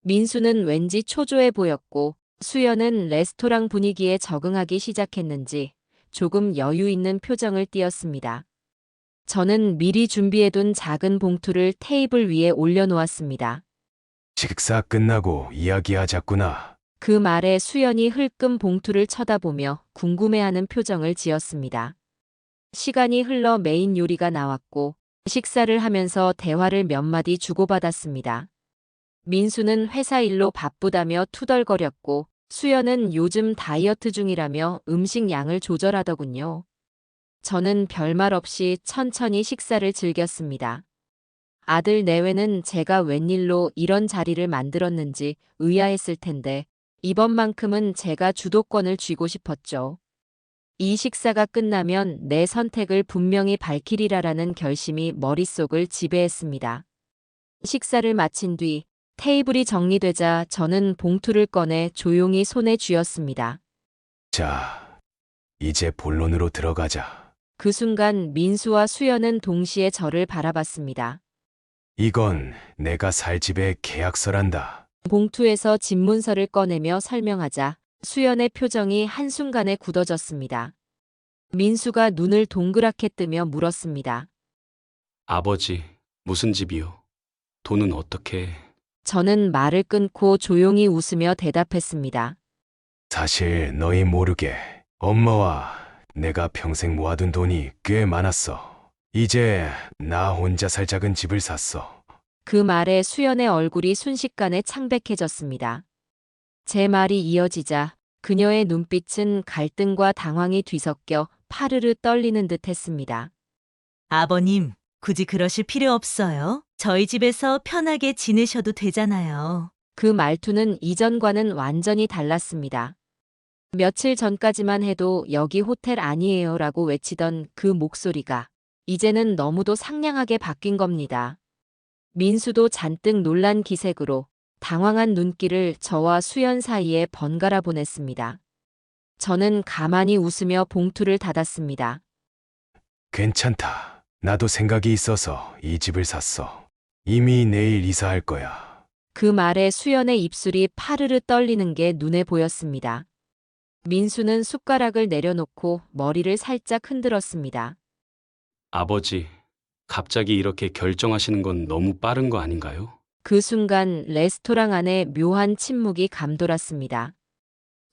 A: 민수는 왠지 초조해 보였고 수연은 레스토랑 분위기에 적응하기 시작했는지 조금 여유 있는 표정을 띄었습니다. 저는 미리 준비해둔 작은 봉투를 테이블 위에 올려놓았습니다.
E: 식사 끝나고 이야기하자꾸나.
A: 그 말에 수연이 흘끔 봉투를 쳐다보며 궁금해하는 표정을 지었습니다. 시간이 흘러 메인 요리가 나왔고 식사를 하면서 대화를 몇 마디 주고받았습니다. 민수는 회사 일로 바쁘다며 투덜거렸고 수연은 요즘 다이어트 중이라며 음식 양을 조절하더군요. 저는 별말 없이 천천히 식사를 즐겼습니다. 아들 내외는 제가 웬일로 이런 자리를 만들었는지 의아했을 텐데 이번만큼은 제가 주도권을 쥐고 싶었죠. 이 식사가 끝나면 내 선택을 분명히 밝히리라라는 결심이 머릿속을 지배했습니다. 식사를 마친 뒤 테이블이 정리되자 저는 봉투를 꺼내 조용히 손에 쥐었습니다.
E: 자, 이제 본론으로 들어가자.
A: 그 순간 민수와 수연은 동시에 저를 바라봤습니다.
E: 이건 내가 살 집의 계약서란다.
A: 봉투에서 집문서를 꺼내며 설명하자 수연의 표정이 한순간에 굳어졌습니다. 민수가 눈을 동그랗게 뜨며 물었습니다.
B: 아버지, 무슨 집이요? 돈은 어떻게?
A: 저는 말을 끊고 조용히 웃으며 대답했습니다.
E: 사실 너희 모르게 엄마와 내가 평생 모아둔 돈이 꽤 많았어. 이제 나 혼자 살 작은 집을 샀어.
A: 그 말에 수연의 얼굴이 순식간에 창백해졌습니다. 제 말이 이어지자 그녀의 눈빛은 갈등과 당황이 뒤섞여 파르르 떨리는 듯 했습니다.
D: 아버님, 굳이 그러실 필요 없어요. 저희 집에서 편하게 지내셔도 되잖아요.
A: 그 말투는 이전과는 완전히 달랐습니다. 며칠 전까지만 해도 여기 호텔 아니에요 라고 외치던 그 목소리가 이제는 너무도 상냥하게 바뀐 겁니다. 민수도 잔뜩 놀란 기색으로 당황한 눈길을 저와 수연 사이에 번갈아 보냈습니다. 저는 가만히 웃으며 봉투를 닫았습니다.
E: 괜찮다. 나도 생각이 있어서 이 집을 샀어. 이미 내일 이사할 거야.
A: 그 말에 수연의 입술이 파르르 떨리는 게 눈에 보였습니다. 민수는 숟가락을 내려놓고 머리를 살짝 흔들었습니다.
B: 아버지, 갑자기 이렇게 결정하시는 건 너무 빠른 거 아닌가요?
A: 그 순간 레스토랑 안에 묘한 침묵이 감돌았습니다.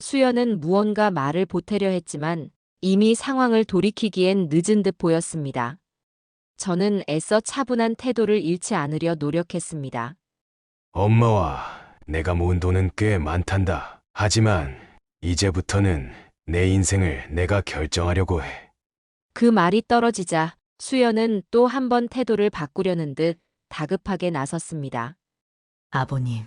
A: 수연은 무언가 말을 보태려 했지만 이미 상황을 돌이키기엔 늦은 듯 보였습니다. 저는 애써 차분한 태도를 잃지 않으려 노력했습니다.
E: 엄마와 내가 모은 돈은 꽤 많단다. 하지만 이제부터는 내 인생을 내가 결정하려고 해.
A: 그 말이 떨어지자 수연은 또 한 번 태도를 바꾸려는 듯 다급하게 나섰습니다.
D: 아버님,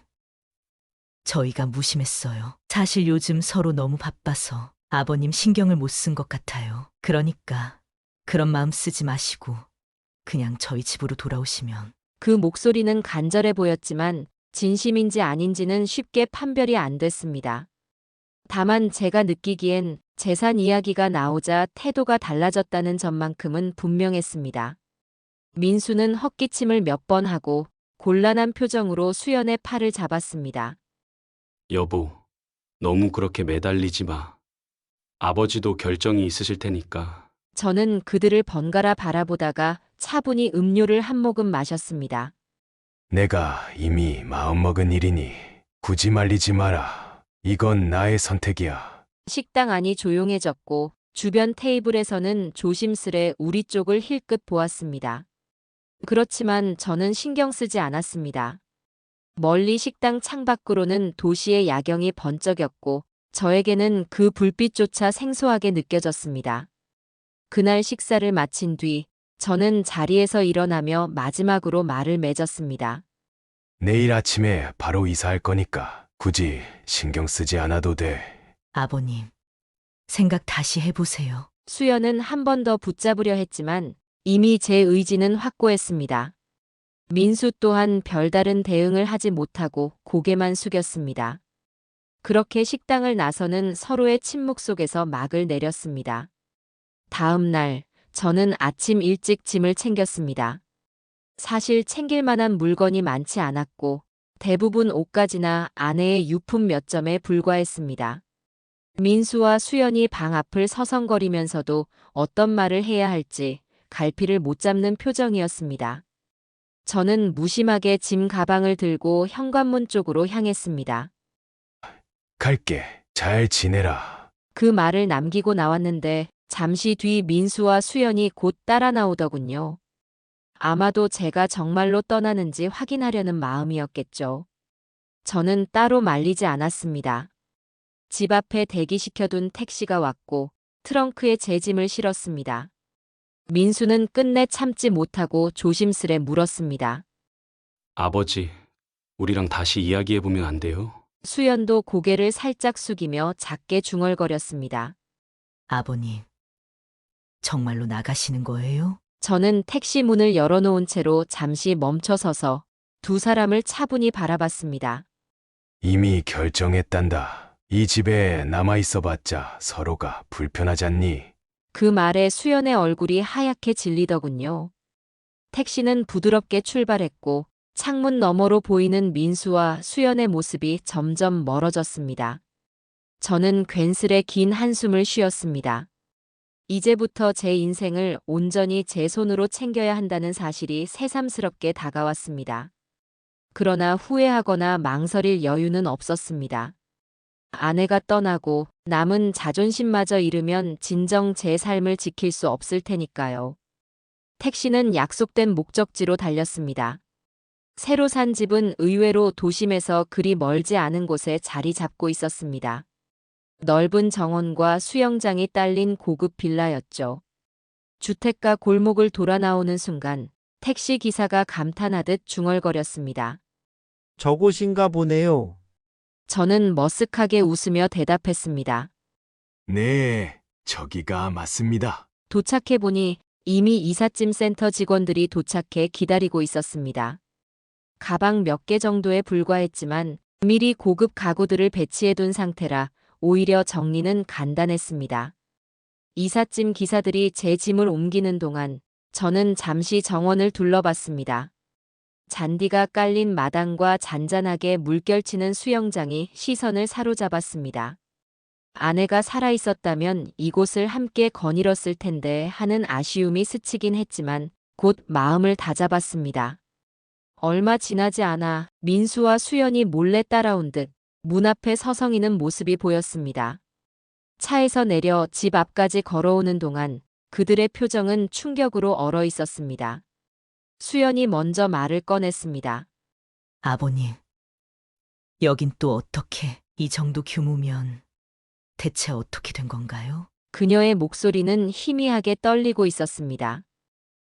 D: 저희가 무심했어요. 사실 요즘 서로 너무 바빠서 아버님 신경을 못 쓴 것 같아요. 그러니까 그런 마음 쓰지 마시고 그냥 저희 집으로 돌아오시면.
A: 그 목소리는 간절해 보였지만 진심인지 아닌지는 쉽게 판별이 안 됐습니다. 다만 제가 느끼기엔 재산 이야기가 나오자 태도가 달라졌다는 점만큼은 분명했습니다. 민수는 헛기침을 몇 번 하고 곤란한 표정으로 수연의 팔을 잡았습니다.
B: 여보, 너무 그렇게 매달리지 마. 아버지도 결정이 있으실 테니까.
A: 저는 그들을 번갈아 바라보다가 차분히 음료를 한 모금 마셨습니다.
E: 내가 이미 마음먹은 일이니 굳이 말리지 마라. 이건 나의 선택이야.
A: 식당 안이 조용해졌고 주변 테이블에서는 조심스레 우리 쪽을 힐끗 보았습니다. 그렇지만 저는 신경 쓰지 않았습니다. 멀리 식당 창밖으로는 도시의 야경이 번쩍였고 저에게는 그 불빛조차 생소하게 느껴졌습니다. 그날 식사를 마친 뒤 저는 자리에서 일어나며 마지막으로 말을 맺었습니다.
E: 내일 아침에 바로 이사할 거니까 굳이 신경 쓰지 않아도 돼.
D: 아버님, 생각 다시 해보세요.
A: 수연은 한 번 더 붙잡으려 했지만 이미 제 의지는 확고했습니다. 민수 또한 별다른 대응을 하지 못하고 고개만 숙였습니다. 그렇게 식당을 나서는 서로의 침묵 속에서 막을 내렸습니다. 다음 날 저는 아침 일찍 짐을 챙겼습니다. 사실 챙길 만한 물건이 많지 않았고 대부분 옷가지나 아내의 유품 몇 점에 불과했습니다. 민수와 수연이 방 앞을 서성거리면서도 어떤 말을 해야 할지 갈피를 못 잡는 표정이었습니다. 저는 무심하게 짐 가방을 들고 현관문 쪽으로 향했습니다.
E: 갈게. 잘 지내라.
A: 그 말을 남기고 나왔는데 잠시 뒤 민수와 수연이 곧 따라 나오더군요. 아마도 제가 정말로 떠나는지 확인하려는 마음이었겠죠. 저는 따로 말리지 않았습니다. 집 앞에 대기시켜둔 택시가 왔고 트렁크에 제 짐을 실었습니다. 민수는 끝내 참지 못하고 조심스레 물었습니다.
B: 아버지, 우리랑 다시 이야기해보면 안 돼요?
A: 수연도 고개를 살짝 숙이며 작게 중얼거렸습니다.
D: 아버님, 정말로 나가시는 거예요?
A: 저는 택시 문을 열어놓은 채로 잠시 멈춰서서 두 사람을 차분히 바라봤습니다.
E: 이미 결정했단다. 이 집에 남아있어봤자 서로가 불편하잖니.
A: 그 말에 수연의 얼굴이 하얗게 질리더군요. 택시는 부드럽게 출발했고 창문 너머로 보이는 민수와 수연의 모습이 점점 멀어졌습니다. 저는 괜스레 긴 한숨을 쉬었습니다. 이제부터 제 인생을 온전히 제 손으로 챙겨야 한다는 사실이 새삼스럽게 다가왔습니다. 그러나 후회하거나 망설일 여유는 없었습니다. 아내가 떠나고 남은 자존심마저 잃으면 진정 제 삶을 지킬 수 없을 테니까요. 택시는 약속된 목적지로 달렸습니다. 새로 산 집은 의외로 도심에서 그리 멀지 않은 곳에 자리 잡고 있었습니다. 넓은 정원과 수영장이 딸린 고급 빌라였죠. 주택가 골목을 돌아 나오는 순간 택시 기사가 감탄하듯 중얼거렸습니다.
I: 저곳인가 보네요.
A: 저는 머쓱하게 웃으며 대답했습니다.
E: 네, 저기가 맞습니다.
A: 도착해보니 이미 이삿짐 센터 직원들이 도착해 기다리고 있었습니다. 가방 몇 개 정도에 불과했지만 미리 고급 가구들을 배치해둔 상태라 오히려 정리는 간단했습니다. 이삿짐 기사들이 제 짐을 옮기는 동안 저는 잠시 정원을 둘러봤습니다. 잔디가 깔린 마당과 잔잔하게 물결치는 수영장이 시선을 사로잡았습니다. 아내가 살아있었다면 이곳을 함께 거닐었을 텐데 하는 아쉬움이 스치긴 했지만 곧 마음을 다잡았습니다. 얼마 지나지 않아 민수와 수연이 몰래 따라온 듯 문 앞에 서성이는 모습이 보였습니다. 차에서 내려 집 앞까지 걸어오는 동안 그들의 표정은 충격으로 얼어 있었습니다. 수연이 먼저 말을 꺼냈습니다.
D: 아버님, 여긴 또 어떻게 이 정도 규모면 대체 어떻게 된 건가요?
A: 그녀의 목소리는 희미하게 떨리고 있었습니다.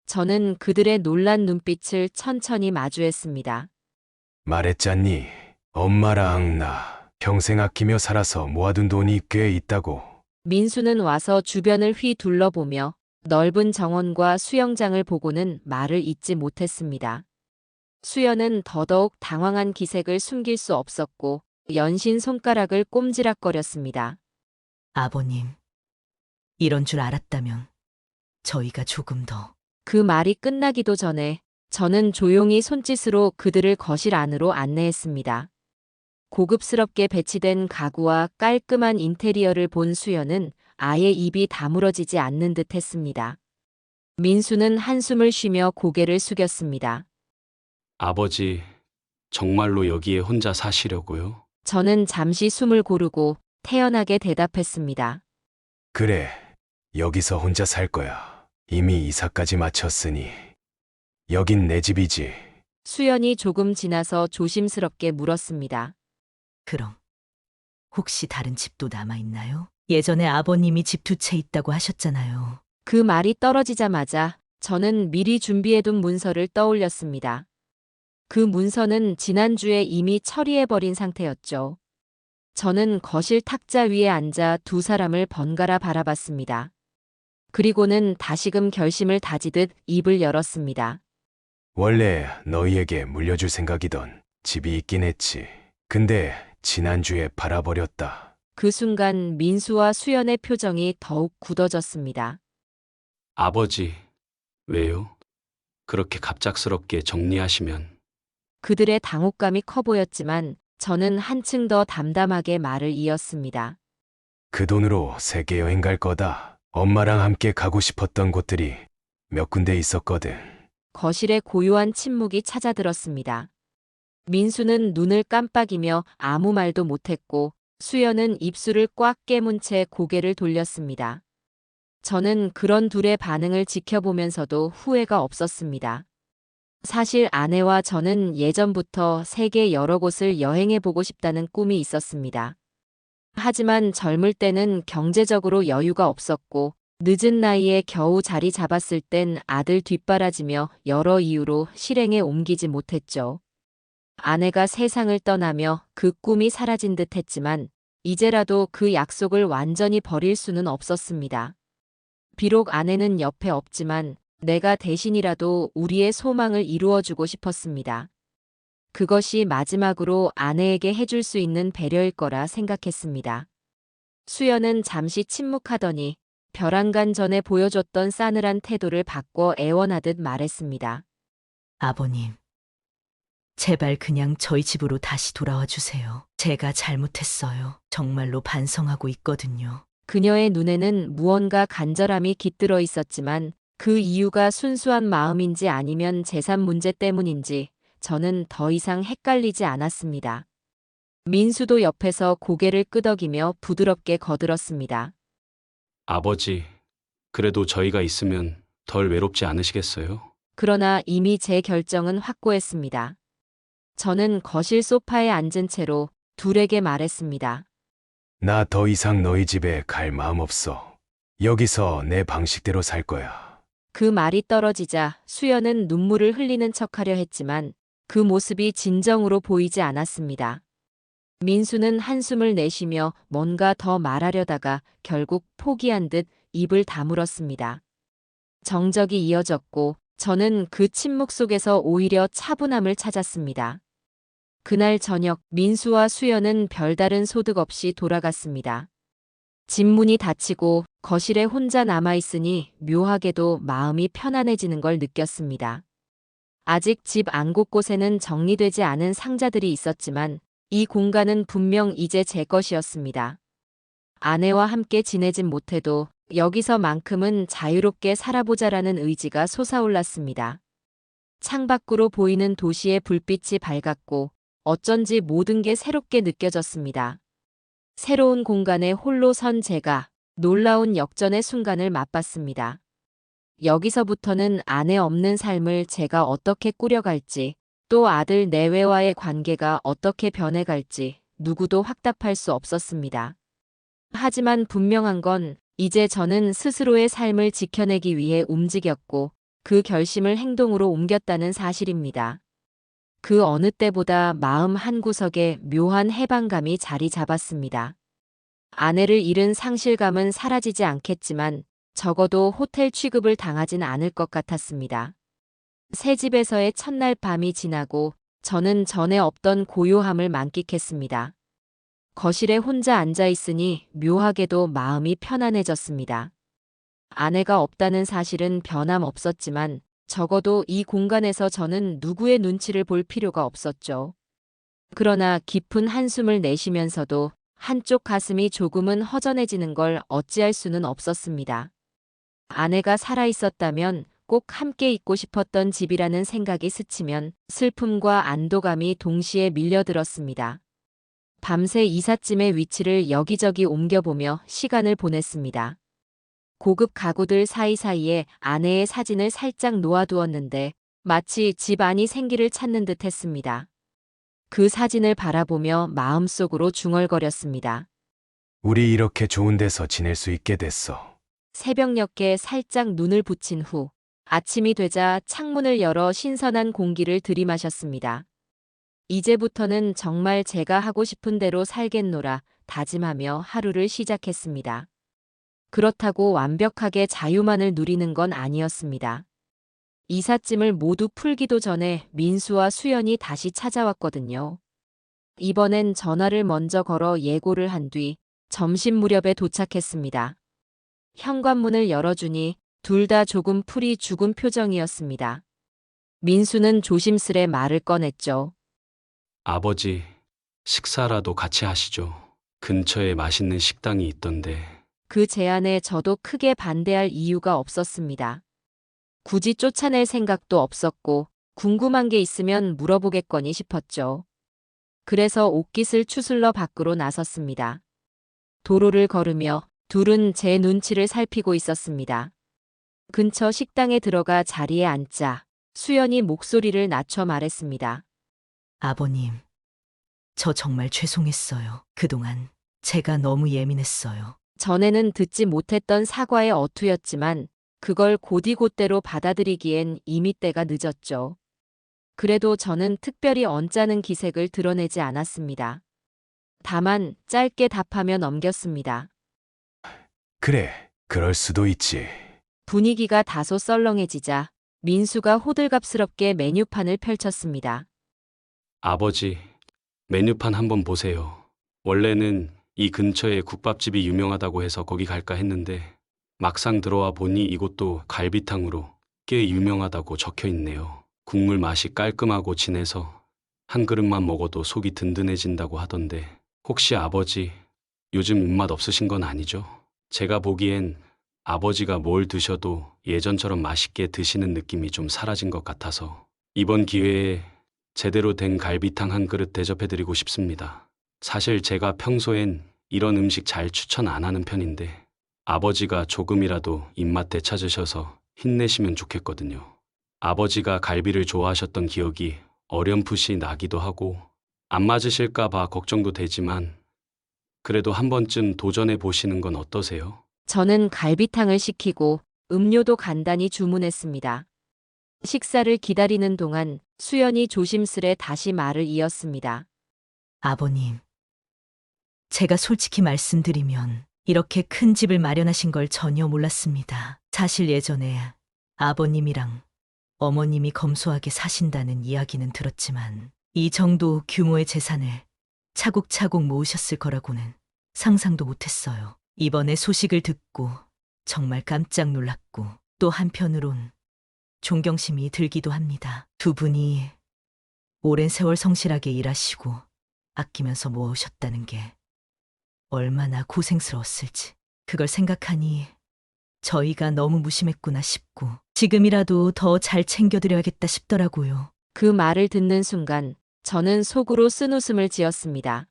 A: 저는 그들의 놀란 눈빛을 천천히 마주했습니다.
E: 말했잖니. 엄마랑 나 평생 아끼며 살아서 모아둔 돈이 꽤 있다고.
A: 민수는 와서 주변을 휘 둘러보며 넓은 정원과 수영장을 보고는 말을 잇지 못했습니다. 수연은 더더욱 당황한 기색을 숨길 수 없었고 연신 손가락을 꼼지락거렸습니다.
D: 아버님, 이런 줄 알았다면 저희가 조금 더.
A: 그 말이 끝나기도 전에 저는 조용히 손짓으로 그들을 거실 안으로 안내했습니다. 고급스럽게 배치된 가구와 깔끔한 인테리어를 본 수연은 아예 입이 다물어지지 않는 듯 했습니다. 민수는 한숨을 쉬며 고개를 숙였습니다.
B: 아버지, 정말로 여기에 혼자 사시려고요?
A: 저는 잠시 숨을 고르고 태연하게 대답했습니다.
E: 그래, 여기서 혼자 살 거야. 이미 이사까지 마쳤으니. 여긴 내 집이지.
A: 수연이 조금 지나서 조심스럽게 물었습니다.
D: 그럼 혹시 다른 집도 남아있나요? 예전에 아버님이 집 두 채 있다고 하셨잖아요.
A: 그 말이 떨어지자마자 저는 미리 준비해둔 문서를 떠올렸습니다. 그 문서는 지난주에 이미 처리해버린 상태였죠. 저는 거실 탁자 위에 앉아 두 사람을 번갈아 바라봤습니다. 그리고는 다시금 결심을 다지듯 입을 열었습니다.
E: 원래 너희에게 물려줄 생각이던 집이 있긴 했지. 근데 지난주에 팔아버렸다.
A: 그 순간 민수와 수연의 표정이 더욱 굳어졌습니다.
B: 아버지, 왜요? 그렇게 갑작스럽게 정리하시면.
A: 그들의 당혹감이 커 보였지만 저는 한층 더 담담하게 말을 이었습니다.
E: 그 돈으로 세계 여행 갈 거다. 엄마랑 함께 가고 싶었던 곳들이 몇 군데 있었거든.
A: 거실에 고요한 침묵이 찾아들었습니다. 민수는 눈을 깜빡이며 아무 말도 못했고 수연은 입술을 꽉 깨문 채 고개를 돌렸습니다. 저는 그런 둘의 반응을 지켜보면서도 후회가 없었습니다. 사실 아내와 저는 예전부터 세계 여러 곳을 여행해보고 싶다는 꿈이 있었습니다. 하지만 젊을 때는 경제적으로 여유가 없었고 늦은 나이에 겨우 자리 잡았을 땐 아들 뒷바라지며 여러 이유로 실행에 옮기지 못했죠. 아내가 세상을 떠나며 그 꿈이 사라진 듯 했지만 이제라도 그 약속을 완전히 버릴 수는 없었습니다. 비록 아내는 옆에 없지만 내가 대신이라도 우리의 소망을 이루어주고 싶었습니다. 그것이 마지막으로 아내에게 해줄 수 있는 배려일 거라 생각했습니다. 수연은 잠시 침묵하더니 벼랑간 전에 보여줬던 싸늘한 태도를 바꿔 애원하듯 말했습니다.
D: 아버님, 제발 그냥 저희 집으로 다시 돌아와 주세요. 제가 잘못했어요. 정말로 반성하고 있거든요.
A: 그녀의 눈에는 무언가 간절함이 깃들어 있었지만 그 이유가 순수한 마음인지 아니면 재산 문제 때문인지 저는 더 이상 헷갈리지 않았습니다. 민수도 옆에서 고개를 끄덕이며 부드럽게 거들었습니다.
B: 아버지, 그래도 저희가 있으면 덜 외롭지 않으시겠어요?
A: 그러나 이미 제 결정은 확고했습니다. 저는 거실 소파에 앉은 채로 둘에게 말했습니다.
E: 나 더 이상 너희 집에 갈 마음 없어. 여기서 내 방식대로 살 거야.
A: 그 말이 떨어지자 수연은 눈물을 흘리는 척하려 했지만 그 모습이 진정으로 보이지 않았습니다. 민수는 한숨을 내쉬며 뭔가 더 말하려다가 결국 포기한 듯 입을 다물었습니다. 정적이 이어졌고 저는 그 침묵 속에서 오히려 차분함을 찾았습니다. 그날 저녁 민수와 수연은 별다른 소득 없이 돌아갔습니다. 집 문이 닫히고 거실에 혼자 남아있으니 묘하게도 마음이 편안해지는 걸 느꼈습니다. 아직 집 안 곳곳에는 정리되지 않은 상자들이 있었지만 이 공간은 분명 이제 제 것이었습니다. 아내와 함께 지내진 못해도 여기서만큼은 자유롭게 살아보자라는 의지가 솟아올랐습니다. 창밖으로 보이는 도시의 불빛이 밝았고 어쩐지 모든 게 새롭게 느껴졌습니다. 새로운 공간에 홀로 선 제가 놀라운 역전의 순간을 맛봤습니다. 여기서부터는 아내 없는 삶을 제가 어떻게 꾸려갈지, 또 아들 내외와의 관계가 어떻게 변해갈지 누구도 확답할 수 없었습니다. 하지만 분명한 건 이제 저는 스스로의 삶을 지켜내기 위해 움직였고 그 결심을 행동으로 옮겼다는 사실입니다. 그 어느 때보다 마음 한구석에 묘한 해방감이 자리 잡았습니다. 아내를 잃은 상실감은 사라지지 않겠지만 적어도 호텔 취급을 당하진 않을 것 같았습니다. 새 집에서의 첫날 밤이 지나고 저는 전에 없던 고요함을 만끽했습니다. 거실에 혼자 앉아 있으니 묘하게도 마음이 편안해졌습니다. 아내가 없다는 사실은 변함없었지만 적어도 이 공간에서 저는 누구의 눈치를 볼 필요가 없었죠. 그러나 깊은 한숨을 내쉬면서도 한쪽 가슴이 조금은 허전해지는 걸 어찌할 수는 없었습니다. 아내가 살아있었다면 꼭 함께 있고 싶었던 집이라는 생각이 스치면 슬픔과 안도감이 동시에 밀려들었습니다. 밤새 이삿짐의 위치를 여기저기 옮겨보며 시간을 보냈습니다. 고급 가구들 사이사이에 아내의 사진을 살짝 놓아두었는데 마치 집 안이 생기를 찾는 듯 했습니다. 그 사진을 바라보며 마음속으로 중얼거렸습니다.
E: 우리 이렇게 좋은 데서 지낼 수 있게 됐어.
A: 새벽녘에 살짝 눈을 붙인 후 아침이 되자 창문을 열어 신선한 공기를 들이마셨습니다. 이제부터는 정말 제가 하고 싶은 대로 살겠노라 다짐하며 하루를 시작했습니다. 그렇다고 완벽하게 자유만을 누리는 건 아니었습니다. 이삿짐을 모두 풀기도 전에 민수와 수연이 다시 찾아왔거든요. 이번엔 전화를 먼저 걸어 예고를 한 뒤 점심 무렵에 도착했습니다. 현관문을 열어주니 둘 다 조금 풀이 죽은 표정이었습니다. 민수는 조심스레 말을 꺼냈죠.
B: 아버지, 식사라도 같이 하시죠. 근처에 맛있는 식당이 있던데.
A: 그 제안에 저도 크게 반대할 이유가 없었습니다. 굳이 쫓아낼 생각도 없었고 궁금한 게 있으면 물어보겠거니 싶었죠. 그래서 옷깃을 추슬러 밖으로 나섰습니다. 도로를 걸으며 둘은 제 눈치를 살피고 있었습니다. 근처 식당에 들어가 자리에 앉자 수연이 목소리를 낮춰 말했습니다.
D: 아버님, 저 정말 죄송했어요. 그동안 제가 너무 예민했어요.
A: 전에는 듣지 못했던 사과의 어투였지만 그걸 곧이곧대로 받아들이기엔 이미 때가 늦었죠. 그래도 저는 특별히 언짢은 기색을 드러내지 않았습니다. 다만 짧게 답하며 넘겼습니다.
E: 그래, 그럴 수도 있지.
A: 분위기가 다소 썰렁해지자 민수가 호들갑스럽게 메뉴판을 펼쳤습니다.
B: 아버지, 메뉴판 한번 보세요. 원래는 이 근처에 국밥집이 유명하다고 해서 거기 갈까 했는데 막상 들어와 보니 이곳도 갈비탕으로 꽤 유명하다고 적혀 있네요. 국물 맛이 깔끔하고 진해서 한 그릇만 먹어도 속이 든든해진다고 하던데 혹시 아버지 요즘 입맛 없으신 건 아니죠? 제가 보기엔 아버지가 뭘 드셔도 예전처럼 맛있게 드시는 느낌이 좀 사라진 것 같아서 이번 기회에 제대로 된 갈비탕 한 그릇 대접해드리고 싶습니다. 사실 제가 평소엔 이런 음식 잘 추천 안 하는 편인데 아버지가 조금이라도 입맛 되찾으셔서 힘내시면 좋겠거든요. 아버지가 갈비를 좋아하셨던 기억이 어렴풋이 나기도 하고 안 맞으실까 봐 걱정도 되지만 그래도 한 번쯤 도전해 보시는 건 어떠세요?
A: 저는 갈비탕을 시키고 음료도 간단히 주문했습니다. 식사를 기다리는 동안 수연이 조심스레 다시 말을 이었습니다.
D: 아버님, 제가 솔직히 말씀드리면 이렇게 큰 집을 마련하신 걸 전혀 몰랐습니다. 사실 예전에 아버님이랑 어머님이 검소하게 사신다는 이야기는 들었지만 이 정도 규모의 재산을 차곡차곡 모으셨을 거라고는 상상도 못했어요. 이번에 소식을 듣고 정말 깜짝 놀랐고 또 한편으론 존경심이 들기도 합니다. 두 분이 오랜 세월 성실하게 일하시고 아끼면서 모으셨다는 게 얼마나 고생스러웠을지 그걸 생각하니 저희가 너무 무심했구나 싶고 지금이라도 더 잘 챙겨드려야겠다 싶더라고요.
A: 그 말을 듣는 순간 저는 속으로 쓴웃음을 지었습니다.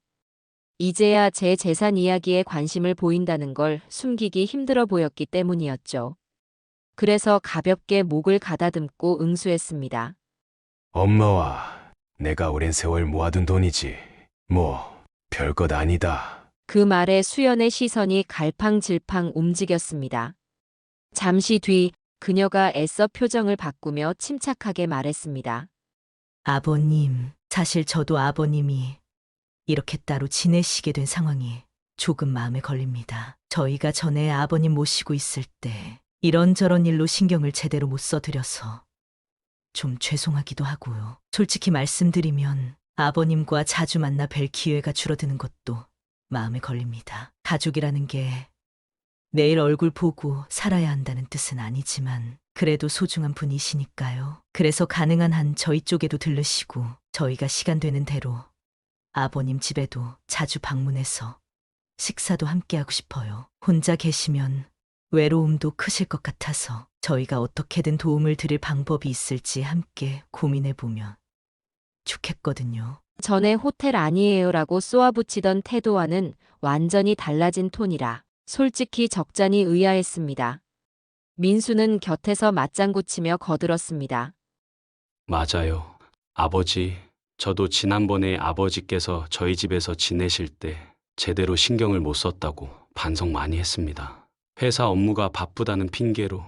A: 이제야 제 재산 이야기에 관심을 보인다는 걸 숨기기 힘들어 보였기 때문이었죠. 그래서 가볍게 목을 가다듬고 응수했습니다.
E: 엄마와 내가 오랜 세월 모아둔 돈이지. 뭐 별것 아니다.
A: 그 말에 수연의 시선이 갈팡질팡 움직였습니다. 잠시 뒤 그녀가 애써 표정을 바꾸며 침착하게 말했습니다.
D: 아버님, 사실 저도 아버님이 이렇게 따로 지내시게 된 상황이 조금 마음에 걸립니다. 저희가 전에 아버님 모시고 있을 때 이런저런 일로 신경을 제대로 못 써드려서 좀 죄송하기도 하고요. 솔직히 말씀드리면 아버님과 자주 만나 뵐 기회가 줄어드는 것도 마음에 걸립니다. 가족이라는 게 매일 얼굴 보고 살아야 한다는 뜻은 아니지만 그래도 소중한 분이시니까요. 그래서 가능한 한 저희 쪽에도 들르시고 저희가 시간 되는 대로 아버님 집에도 자주 방문해서 식사도 함께하고 싶어요. 혼자 계시면 외로움도 크실 것 같아서 저희가 어떻게든 도움을 드릴 방법이 있을지 함께 고민해보면 좋겠거든요.
A: 전에 호텔 아니에요라고 쏘아붙이던 태도와는 완전히 달라진 톤이라 솔직히 적잖이 의아했습니다. 민수는 곁에서 맞장구 치며 거들었습니다.
B: 맞아요. 아버지, 저도 지난번에 아버지께서 저희 집에서 지내실 때 제대로 신경을 못 썼다고 반성 많이 했습니다. 회사 업무가 바쁘다는 핑계로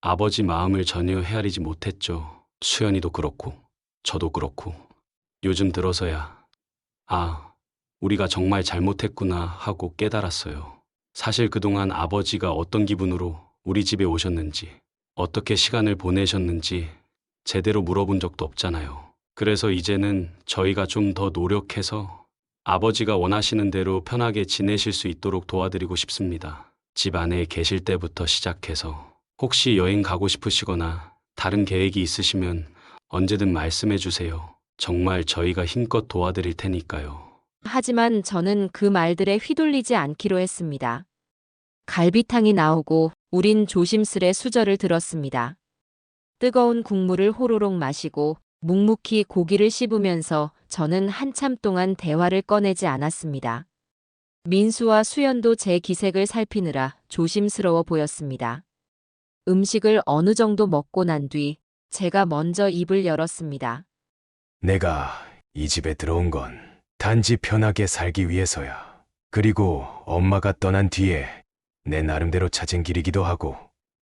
B: 아버지 마음을 전혀 헤아리지 못했죠. 수연이도 그렇고 저도 그렇고 요즘 들어서야 우리가 정말 잘못했구나 하고 깨달았어요. 사실 그동안 아버지가 어떤 기분으로 우리 집에 오셨는지 어떻게 시간을 보내셨는지 제대로 물어본 적도 없잖아요. 그래서 이제는 저희가 좀 더 노력해서 아버지가 원하시는 대로 편하게 지내실 수 있도록 도와드리고 싶습니다. 집 안에 계실 때부터 시작해서 혹시 여행 가고 싶으시거나 다른 계획이 있으시면 언제든 말씀해 주세요. 정말 저희가 힘껏 도와드릴 테니까요.
A: 하지만 저는 그 말들에 휘둘리지 않기로 했습니다. 갈비탕이 나오고 우린 조심스레 수저를 들었습니다. 뜨거운 국물을 호로록 마시고 묵묵히 고기를 씹으면서 저는 한참 동안 대화를 꺼내지 않았습니다. 민수와 수연도 제 기색을 살피느라 조심스러워 보였습니다. 음식을 어느 정도 먹고 난 뒤 제가 먼저 입을 열었습니다.
E: 내가 이 집에 들어온 건 단지 편하게 살기 위해서야. 그리고 엄마가 떠난 뒤에 내 나름대로 찾은 길이기도 하고.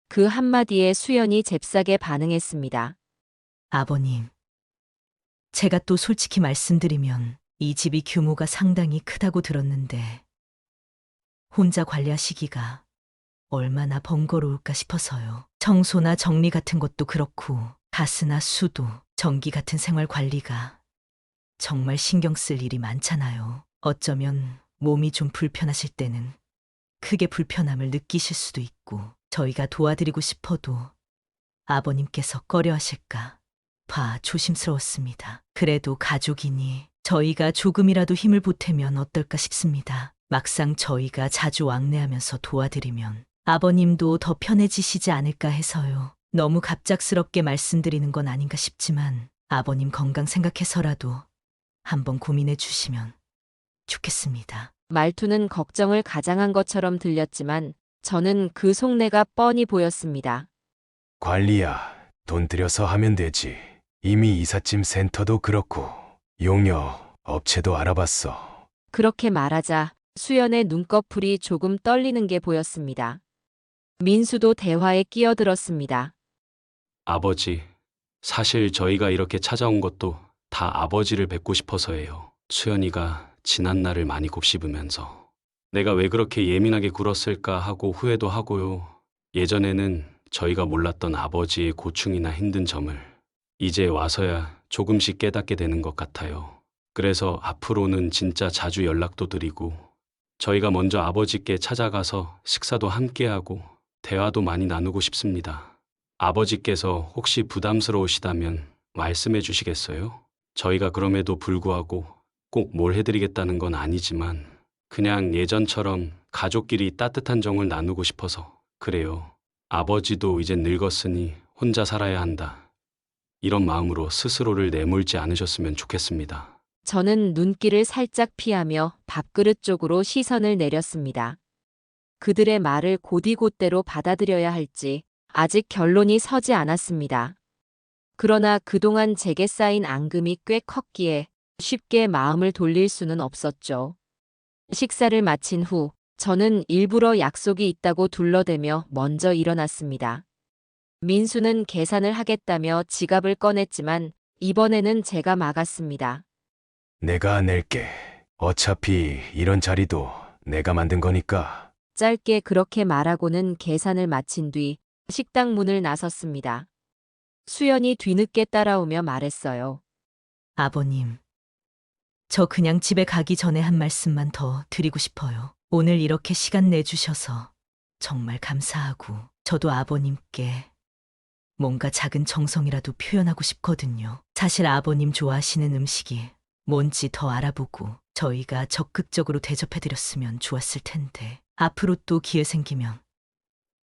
A: 그 한마디에 수연이 잽싸게 반응했습니다.
D: 아버님, 제가 또 솔직히 말씀드리면 이 집이 규모가 상당히 크다고 들었는데 혼자 관리하시기가 얼마나 번거로울까 싶어서요. 청소나 정리 같은 것도 그렇고 가스나 수도, 전기 같은 생활 관리가 정말 신경 쓸 일이 많잖아요. 어쩌면 몸이 좀 불편하실 때는 크게 불편함을 느끼실 수도 있고, 저희가 도와드리고 싶어도 아버님께서 꺼려하실까 봐 조심스러웠습니다. 그래도 가족이니 저희가 조금이라도 힘을 보태면 어떨까 싶습니다. 막상 저희가 자주 왕래하면서 도와드리면 아버님도 더 편해지시지 않을까 해서요. 너무 갑작스럽게 말씀드리는 건 아닌가 싶지만 아버님 건강 생각해서라도 한번 고민해 주시면 좋겠습니다.
A: 말투는 걱정을 가장한 것처럼 들렸지만 저는 그 속내가 뻔히 보였습니다.
E: 관리야, 돈 들여서 하면 되지. 이미 이삿짐 센터도 그렇고 용역 업체도 알아봤어.
A: 그렇게 말하자 수연의 눈꺼풀이 조금 떨리는 게 보였습니다. 민수도 대화에 끼어들었습니다.
B: 아버지, 사실 저희가 이렇게 찾아온 것도 다 아버지를 뵙고 싶어서예요. 수연이가 지난 날을 많이 곱씹으면서 내가 왜 그렇게 예민하게 굴었을까 하고 후회도 하고요. 예전에는 저희가 몰랐던 아버지의 고충이나 힘든 점을 이제 와서야 조금씩 깨닫게 되는 것 같아요. 그래서 앞으로는 진짜 자주 연락도 드리고 저희가 먼저 아버지께 찾아가서 식사도 함께하고 대화도 많이 나누고 싶습니다. 아버지께서 혹시 부담스러우시다면 말씀해 주시겠어요? 저희가 그럼에도 불구하고 꼭 뭘 해드리겠다는 건 아니지만 그냥 예전처럼 가족끼리 따뜻한 정을 나누고 싶어서 그래요. 아버지도 이젠 늙었으니 혼자 살아야 한다. 이런 마음으로 스스로를 내몰지 않으셨으면 좋겠습니다.
A: 저는 눈길을 살짝 피하며 밥그릇 쪽으로 시선을 내렸습니다. 그들의 말을 곧이곧대로 받아들여야 할지 아직 결론이 서지 않았습니다. 그러나 그동안 제게 쌓인 앙금이 꽤 컸기에 쉽게 마음을 돌릴 수는 없었죠. 식사를 마친 후 저는 일부러 약속이 있다고 둘러대며 먼저 일어났습니다. 민수는 계산을 하겠다며 지갑을 꺼냈지만 이번에는 제가 막았습니다.
E: 내가 낼게. 어차피 이런 자리도 내가 만든 거니까.
A: 짧게 그렇게 말하고는 계산을 마친 뒤 식당 문을 나섰습니다. 수연이 뒤늦게 따라오며 말했어요.
D: 아버님, 저 그냥 집에 가기 전에 한 말씀만 더 드리고 싶어요. 오늘 이렇게 시간 내주셔서 정말 감사하고 저도 아버님께 뭔가 작은 정성이라도 표현하고 싶거든요. 사실 아버님 좋아하시는 음식이 뭔지 더 알아보고 저희가 적극적으로 대접해드렸으면 좋았을 텐데 앞으로 또 기회 생기면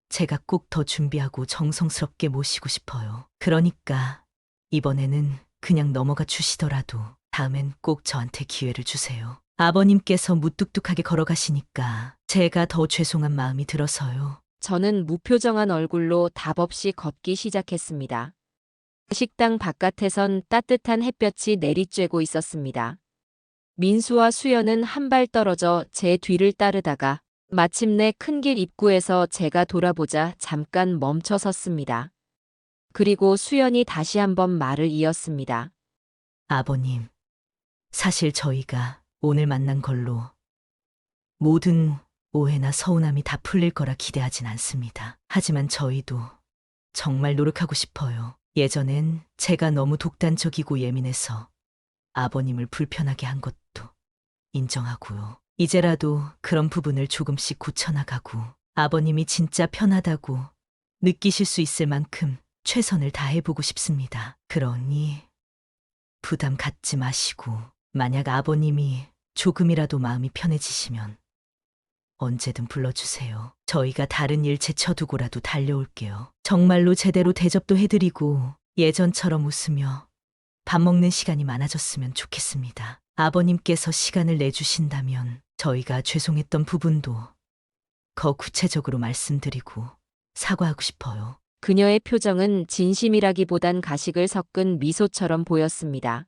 D: 제가 꼭 더 준비하고 정성스럽게 모시고 싶어요. 그러니까 이번에는 그냥 넘어가 주시더라도 다음엔 꼭 저한테 기회를 주세요. 아버님께서 무뚝뚝하게 걸어가시니까 제가 더 죄송한 마음이 들어서요.
A: 저는 무표정한 얼굴로 답없이 걷기 시작했습니다. 식당 바깥에선 따뜻한 햇볕이 내리쬐고 있었습니다. 민수와 수연은 한 발 떨어져 제 뒤를 따르다가 마침내 큰 길 입구에서 제가 돌아보자 잠깐 멈춰 섰습니다. 그리고 수연이 다시 한번 말을 이었습니다.
D: 아버님, 사실 저희가 오늘 만난 걸로 모든 오해나 서운함이 다 풀릴 거라 기대하진 않습니다. 하지만 저희도 정말 노력하고 싶어요. 예전엔 제가 너무 독단적이고 예민해서 아버님을 불편하게 한 것도 인정하고요. 이제라도 그런 부분을 조금씩 고쳐나가고 아버님이 진짜 편하다고 느끼실 수 있을 만큼 최선을 다해보고 싶습니다. 그러니 부담 갖지 마시고 만약 아버님이 조금이라도 마음이 편해지시면 언제든 불러주세요. 저희가 다른 일 제쳐두고라도 달려올게요. 정말로 제대로 대접도 해드리고 예전처럼 웃으며 밥 먹는 시간이 많아졌으면 좋겠습니다. 아버님께서 시간을 내주신다면 저희가 죄송했던 부분도 더 구체적으로 말씀드리고 사과하고 싶어요.
A: 그녀의 표정은 진심이라기보단 가식을 섞은 미소처럼 보였습니다.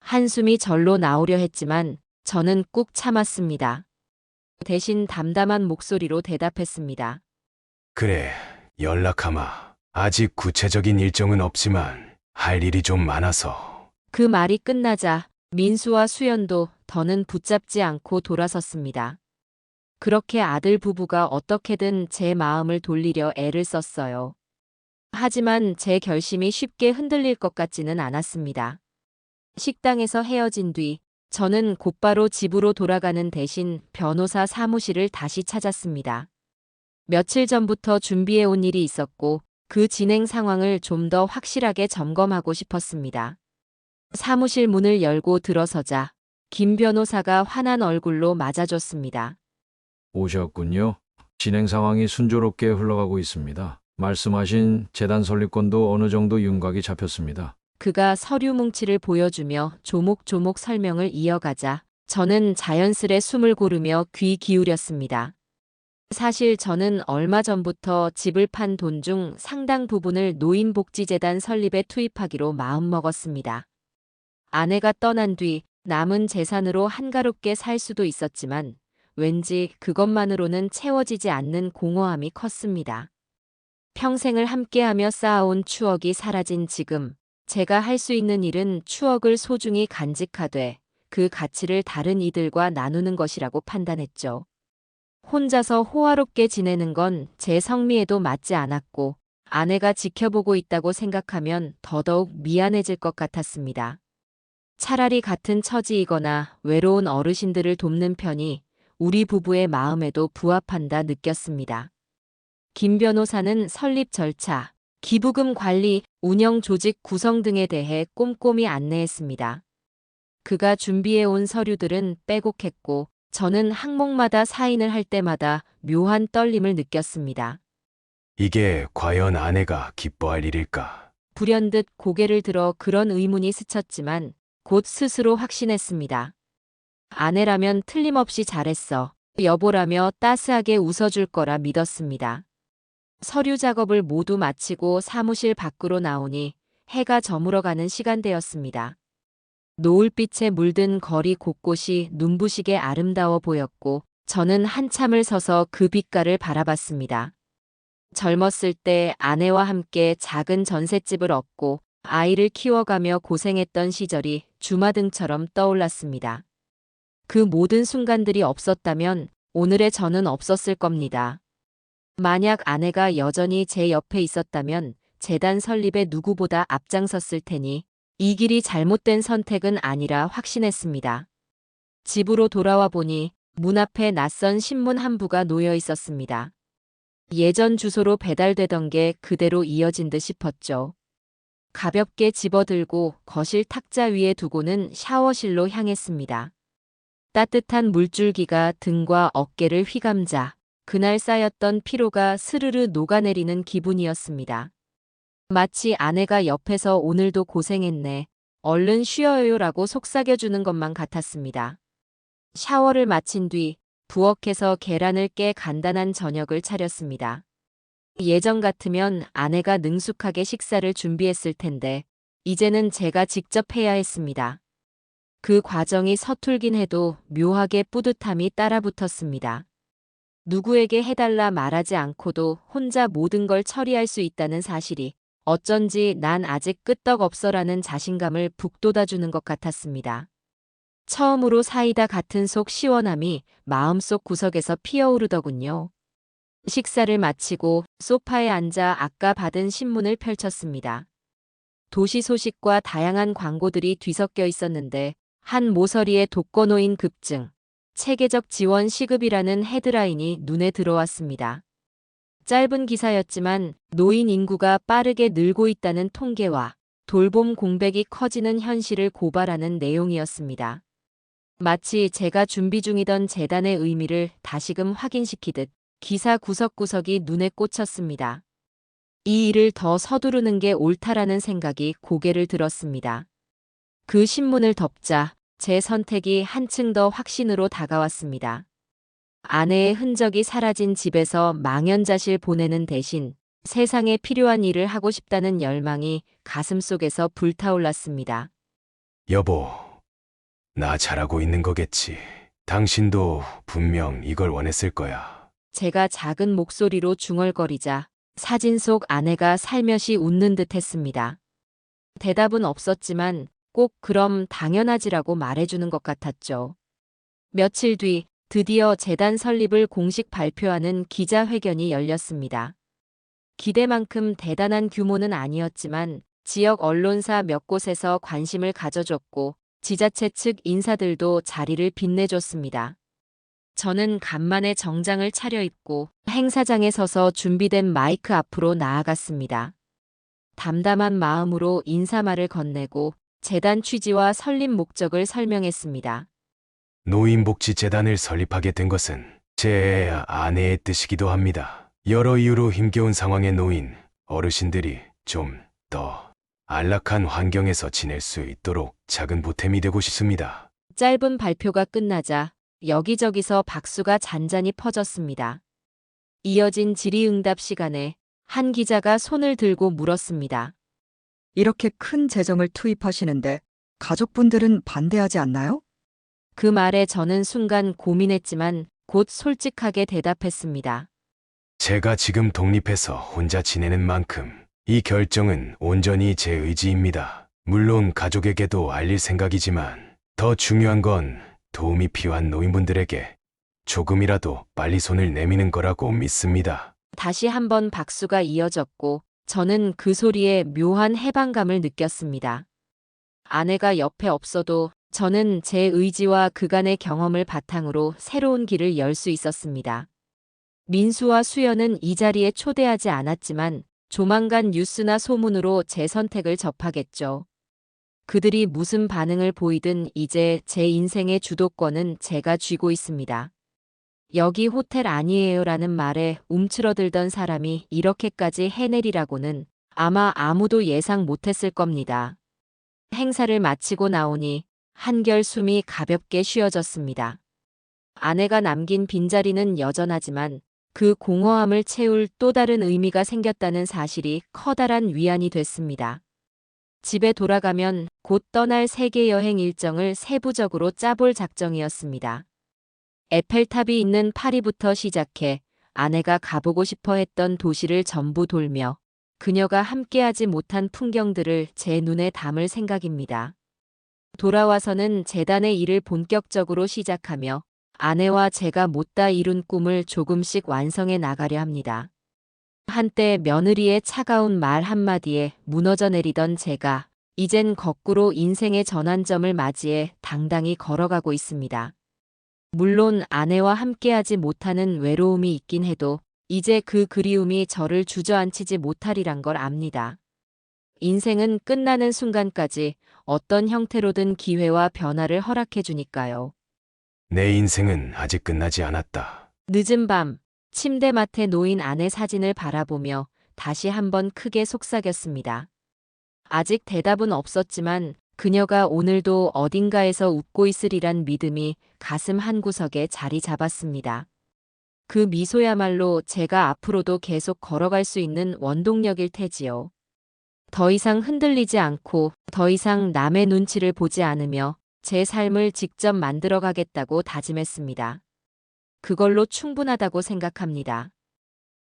A: 한숨이 절로 나오려 했지만 저는 꾹 참았습니다. 대신 담담한 목소리로 대답했습니다.
E: 그래, 연락하마. 아직 구체적인 일정은 없지만 할 일이 좀 많아서.
A: 그 말이 끝나자 민수와 수연도 더는 붙잡지 않고 돌아섰습니다. 그렇게 아들 부부가 어떻게든 제 마음을 돌리려 애를 썼어요. 하지만 제 결심이 쉽게 흔들릴 것 같지는 않았습니다. 식당에서 헤어진 뒤 저는 곧바로 집으로 돌아가는 대신 변호사 사무실을 다시 찾았습니다. 며칠 전부터 준비해 온 일이 있었고 그 진행 상황을 좀 더 확실하게 점검하고 싶었습니다. 사무실 문을 열고 들어서자 김 변호사가 환한 얼굴로 맞아줬습니다.
H: 오셨군요. 진행 상황이 순조롭게 흘러가고 있습니다. 말씀하신 재단 설립권도 어느 정도 윤곽이 잡혔습니다.
A: 그가 서류 뭉치를 보여주며 조목조목 설명을 이어가자 저는 자연스레 숨을 고르며 귀 기울였습니다. 사실 저는 얼마 전부터 집을 판 돈 중 상당 부분을 노인복지재단 설립에 투입하기로 마음먹었습니다. 아내가 떠난 뒤 남은 재산으로 한가롭게 살 수도 있었지만 왠지 그것만으로는 채워지지 않는 공허함이 컸습니다. 평생을 함께하며 쌓아온 추억이 사라진 지금 제가 할 수 있는 일은 추억을 소중히 간직하되 그 가치를 다른 이들과 나누는 것이라고 판단했죠. 혼자서 호화롭게 지내는 건 제 성미에도 맞지 않았고 아내가 지켜보고 있다고 생각하면 더더욱 미안해질 것 같았습니다. 차라리 같은 처지이거나 외로운 어르신들을 돕는 편이 우리 부부의 마음에도 부합한다 느꼈습니다. 김 변호사는 설립 절차, 기부금 관리, 운영 조직 구성 등에 대해 꼼꼼히 안내했습니다. 그가 준비해온 서류들은 빼곡했고 저는 항목마다 사인을 할 때마다 묘한 떨림을 느꼈습니다.
E: 이게 과연 아내가 기뻐할 일일까?
A: 불현듯 고개를 들어 그런 의문이 스쳤지만 곧 스스로 확신했습니다. 아내라면 틀림없이 잘했어. 여보라며 따스하게 웃어줄 거라 믿었습니다. 서류 작업을 모두 마치고 사무실 밖으로 나오니 해가 저물어가는 시간대였습니다. 노을빛에 물든 거리 곳곳이 눈부시게 아름다워 보였고 저는 한참을 서서 그 빛깔을 바라봤습니다. 젊었을 때 아내와 함께 작은 전셋집을 얻고 아이를 키워가며 고생했던 시절이 주마등처럼 떠올랐습니다. 그 모든 순간들이 없었다면 오늘의 저는 없었을 겁니다. 만약 아내가 여전히 제 옆에 있었다면 재단 설립에 누구보다 앞장섰을 테니 이 길이 잘못된 선택은 아니라 확신했습니다. 집으로 돌아와 보니 문 앞에 낯선 신문 한 부가 놓여 있었습니다. 예전 주소로 배달되던 게 그대로 이어진 듯 싶었죠. 가볍게 집어들고 거실 탁자 위에 두고는 샤워실로 향했습니다. 따뜻한 물줄기가 등과 어깨를 휘감자 그날 쌓였던 피로가 스르르 녹아내리는 기분이었습니다. 마치 아내가 옆에서 오늘도 고생했네. 얼른 쉬어요라고 속삭여주는 것만 같았습니다. 샤워를 마친 뒤 부엌에서 계란을 깨 간단한 저녁을 차렸습니다. 예전 같으면 아내가 능숙하게 식사를 준비했을 텐데 이제는 제가 직접 해야 했습니다. 그 과정이 서툴긴 해도 묘하게 뿌듯함이 따라붙었습니다. 누구에게 해달라 말하지 않고도 혼자 모든 걸 처리할 수 있다는 사실이 어쩐지 난 아직 끄떡없어라는 자신감을 북돋아주는 것 같았습니다. 처음으로 사이다 같은 속 시원함이 마음속 구석에서 피어오르더군요. 식사를 마치고 소파에 앉아 아까 받은 신문을 펼쳤습니다. 도시 소식과 다양한 광고들이 뒤섞여 있었는데 한 모서리에 독거노인 급증, 체계적 지원 시급이라는 헤드라인이 눈에 들어왔습니다. 짧은 기사였지만 노인 인구가 빠르게 늘고 있다는 통계와 돌봄 공백이 커지는 현실을 고발하는 내용이었습니다. 마치 제가 준비 중이던 재단의 의미를 다시금 확인시키듯 기사 구석구석이 눈에 꽂혔습니다. 이 일을 더 서두르는 게 옳다라는 생각이 고개를 들었습니다. 그 신문을 덮자 제 선택이 한층 더 확신으로 다가왔습니다. 아내의 흔적이 사라진 집에서 망연자실 보내는 대신 세상에 필요한 일을 하고 싶다는 열망이 가슴속에서 불타올랐습니다.
E: 여보, 나 잘하고 있는 거겠지. 당신도 분명 이걸 원했을 거야.
A: 제가 작은 목소리로 중얼거리자 사진 속 아내가 살며시 웃는 듯 했습니다. 대답은 없었지만 꼭 그럼 당연하지라고 말해주는 것 같았죠. 며칠 뒤 드디어 재단 설립을 공식 발표하는 기자회견이 열렸습니다. 기대만큼 대단한 규모는 아니었지만 지역 언론사 몇 곳에서 관심을 가져줬고 지자체 측 인사들도 자리를 빛내줬습니다. 저는 간만에 정장을 차려입고 행사장에 서서 준비된 마이크 앞으로 나아갔습니다. 담담한 마음으로 인사말을 건네고 재단 취지와 설립 목적을 설명했습니다.
E: 노인복지재단을 설립하게 된 것은 제 아내의 뜻이기도 합니다. 여러 이유로 힘겨운 상황의 노인, 어르신들이 좀 더 안락한 환경에서 지낼 수 있도록 작은 보탬이 되고 싶습니다.
A: 짧은 발표가 끝나자 여기저기서 박수가 잔잔히 퍼졌습니다. 이어진 질의응답 시간에 한 기자가 손을 들고 물었습니다.
J: 이렇게 큰 재정을 투입하시는데 가족분들은 반대하지 않나요?
A: 그 말에 저는 순간 고민했지만 곧 솔직하게 대답했습니다.
E: 제가 지금 독립해서 혼자 지내는 만큼 이 결정은 온전히 제 의지입니다. 물론 가족에게도 알릴 생각이지만 더 중요한 건 도움이 필요한 노인분들에게 조금이라도 빨리 손을 내미는 거라고 믿습니다.
A: 다시 한번 박수가 이어졌고 저는 그 소리에 묘한 해방감을 느꼈습니다. 아내가 옆에 없어도 저는 제 의지와 그간의 경험을 바탕으로 새로운 길을 열 수 있었습니다. 민수와 수연은 이 자리에 초대하지 않았지만 조만간 뉴스나 소문으로 제 선택을 접하겠죠. 그들이 무슨 반응을 보이든 이제 제 인생의 주도권은 제가 쥐고 있습니다. 여기 호텔 아니에요라는 말에 움츠러들던 사람이 이렇게까지 해내리라고는 아마 아무도 예상 못했을 겁니다. 행사를 마치고 나오니 한결 숨이 가볍게 쉬어졌습니다. 아내가 남긴 빈자리는 여전하지만 그 공허함을 채울 또 다른 의미가 생겼다는 사실이 커다란 위안이 됐습니다. 집에 돌아가면 곧 떠날 세계 여행 일정을 세부적으로 짜볼 작정이었습니다. 에펠탑이 있는 파리부터 시작해 아내가 가보고 싶어 했던 도시를 전부 돌며 그녀가 함께하지 못한 풍경들을 제 눈에 담을 생각입니다. 돌아와서는 재단의 일을 본격적으로 시작하며 아내와 제가 못다 이룬 꿈을 조금씩 완성해 나가려 합니다. 한때 며느리의 차가운 말 한마디에 무너져 내리던 제가 이젠 거꾸로 인생의 전환점을 맞이해 당당히 걸어가고 있습니다. 물론 아내와 함께하지 못하는 외로움이 있긴 해도 이제 그 그리움이 저를 주저앉히지 못하리란 걸 압니다. 인생은 끝나는 순간까지 어떤 형태로든 기회와 변화를 허락해 주니까요.
E: 내 인생은 아직 끝나지 않았다.
A: 늦은 밤, 침대맡에 놓인 아내 사진을 바라보며 다시 한번 크게 속삭였습니다. 아직 대답은 없었지만 그녀가 오늘도 어딘가에서 웃고 있으리란 믿음이 가슴 한구석에 자리 잡았습니다. 그 미소야말로 제가 앞으로도 계속 걸어갈 수 있는 원동력일 테지요. 더 이상 흔들리지 않고 더 이상 남의 눈치를 보지 않으며 제 삶을 직접 만들어가겠다고 다짐했습니다. 그걸로 충분하다고 생각합니다.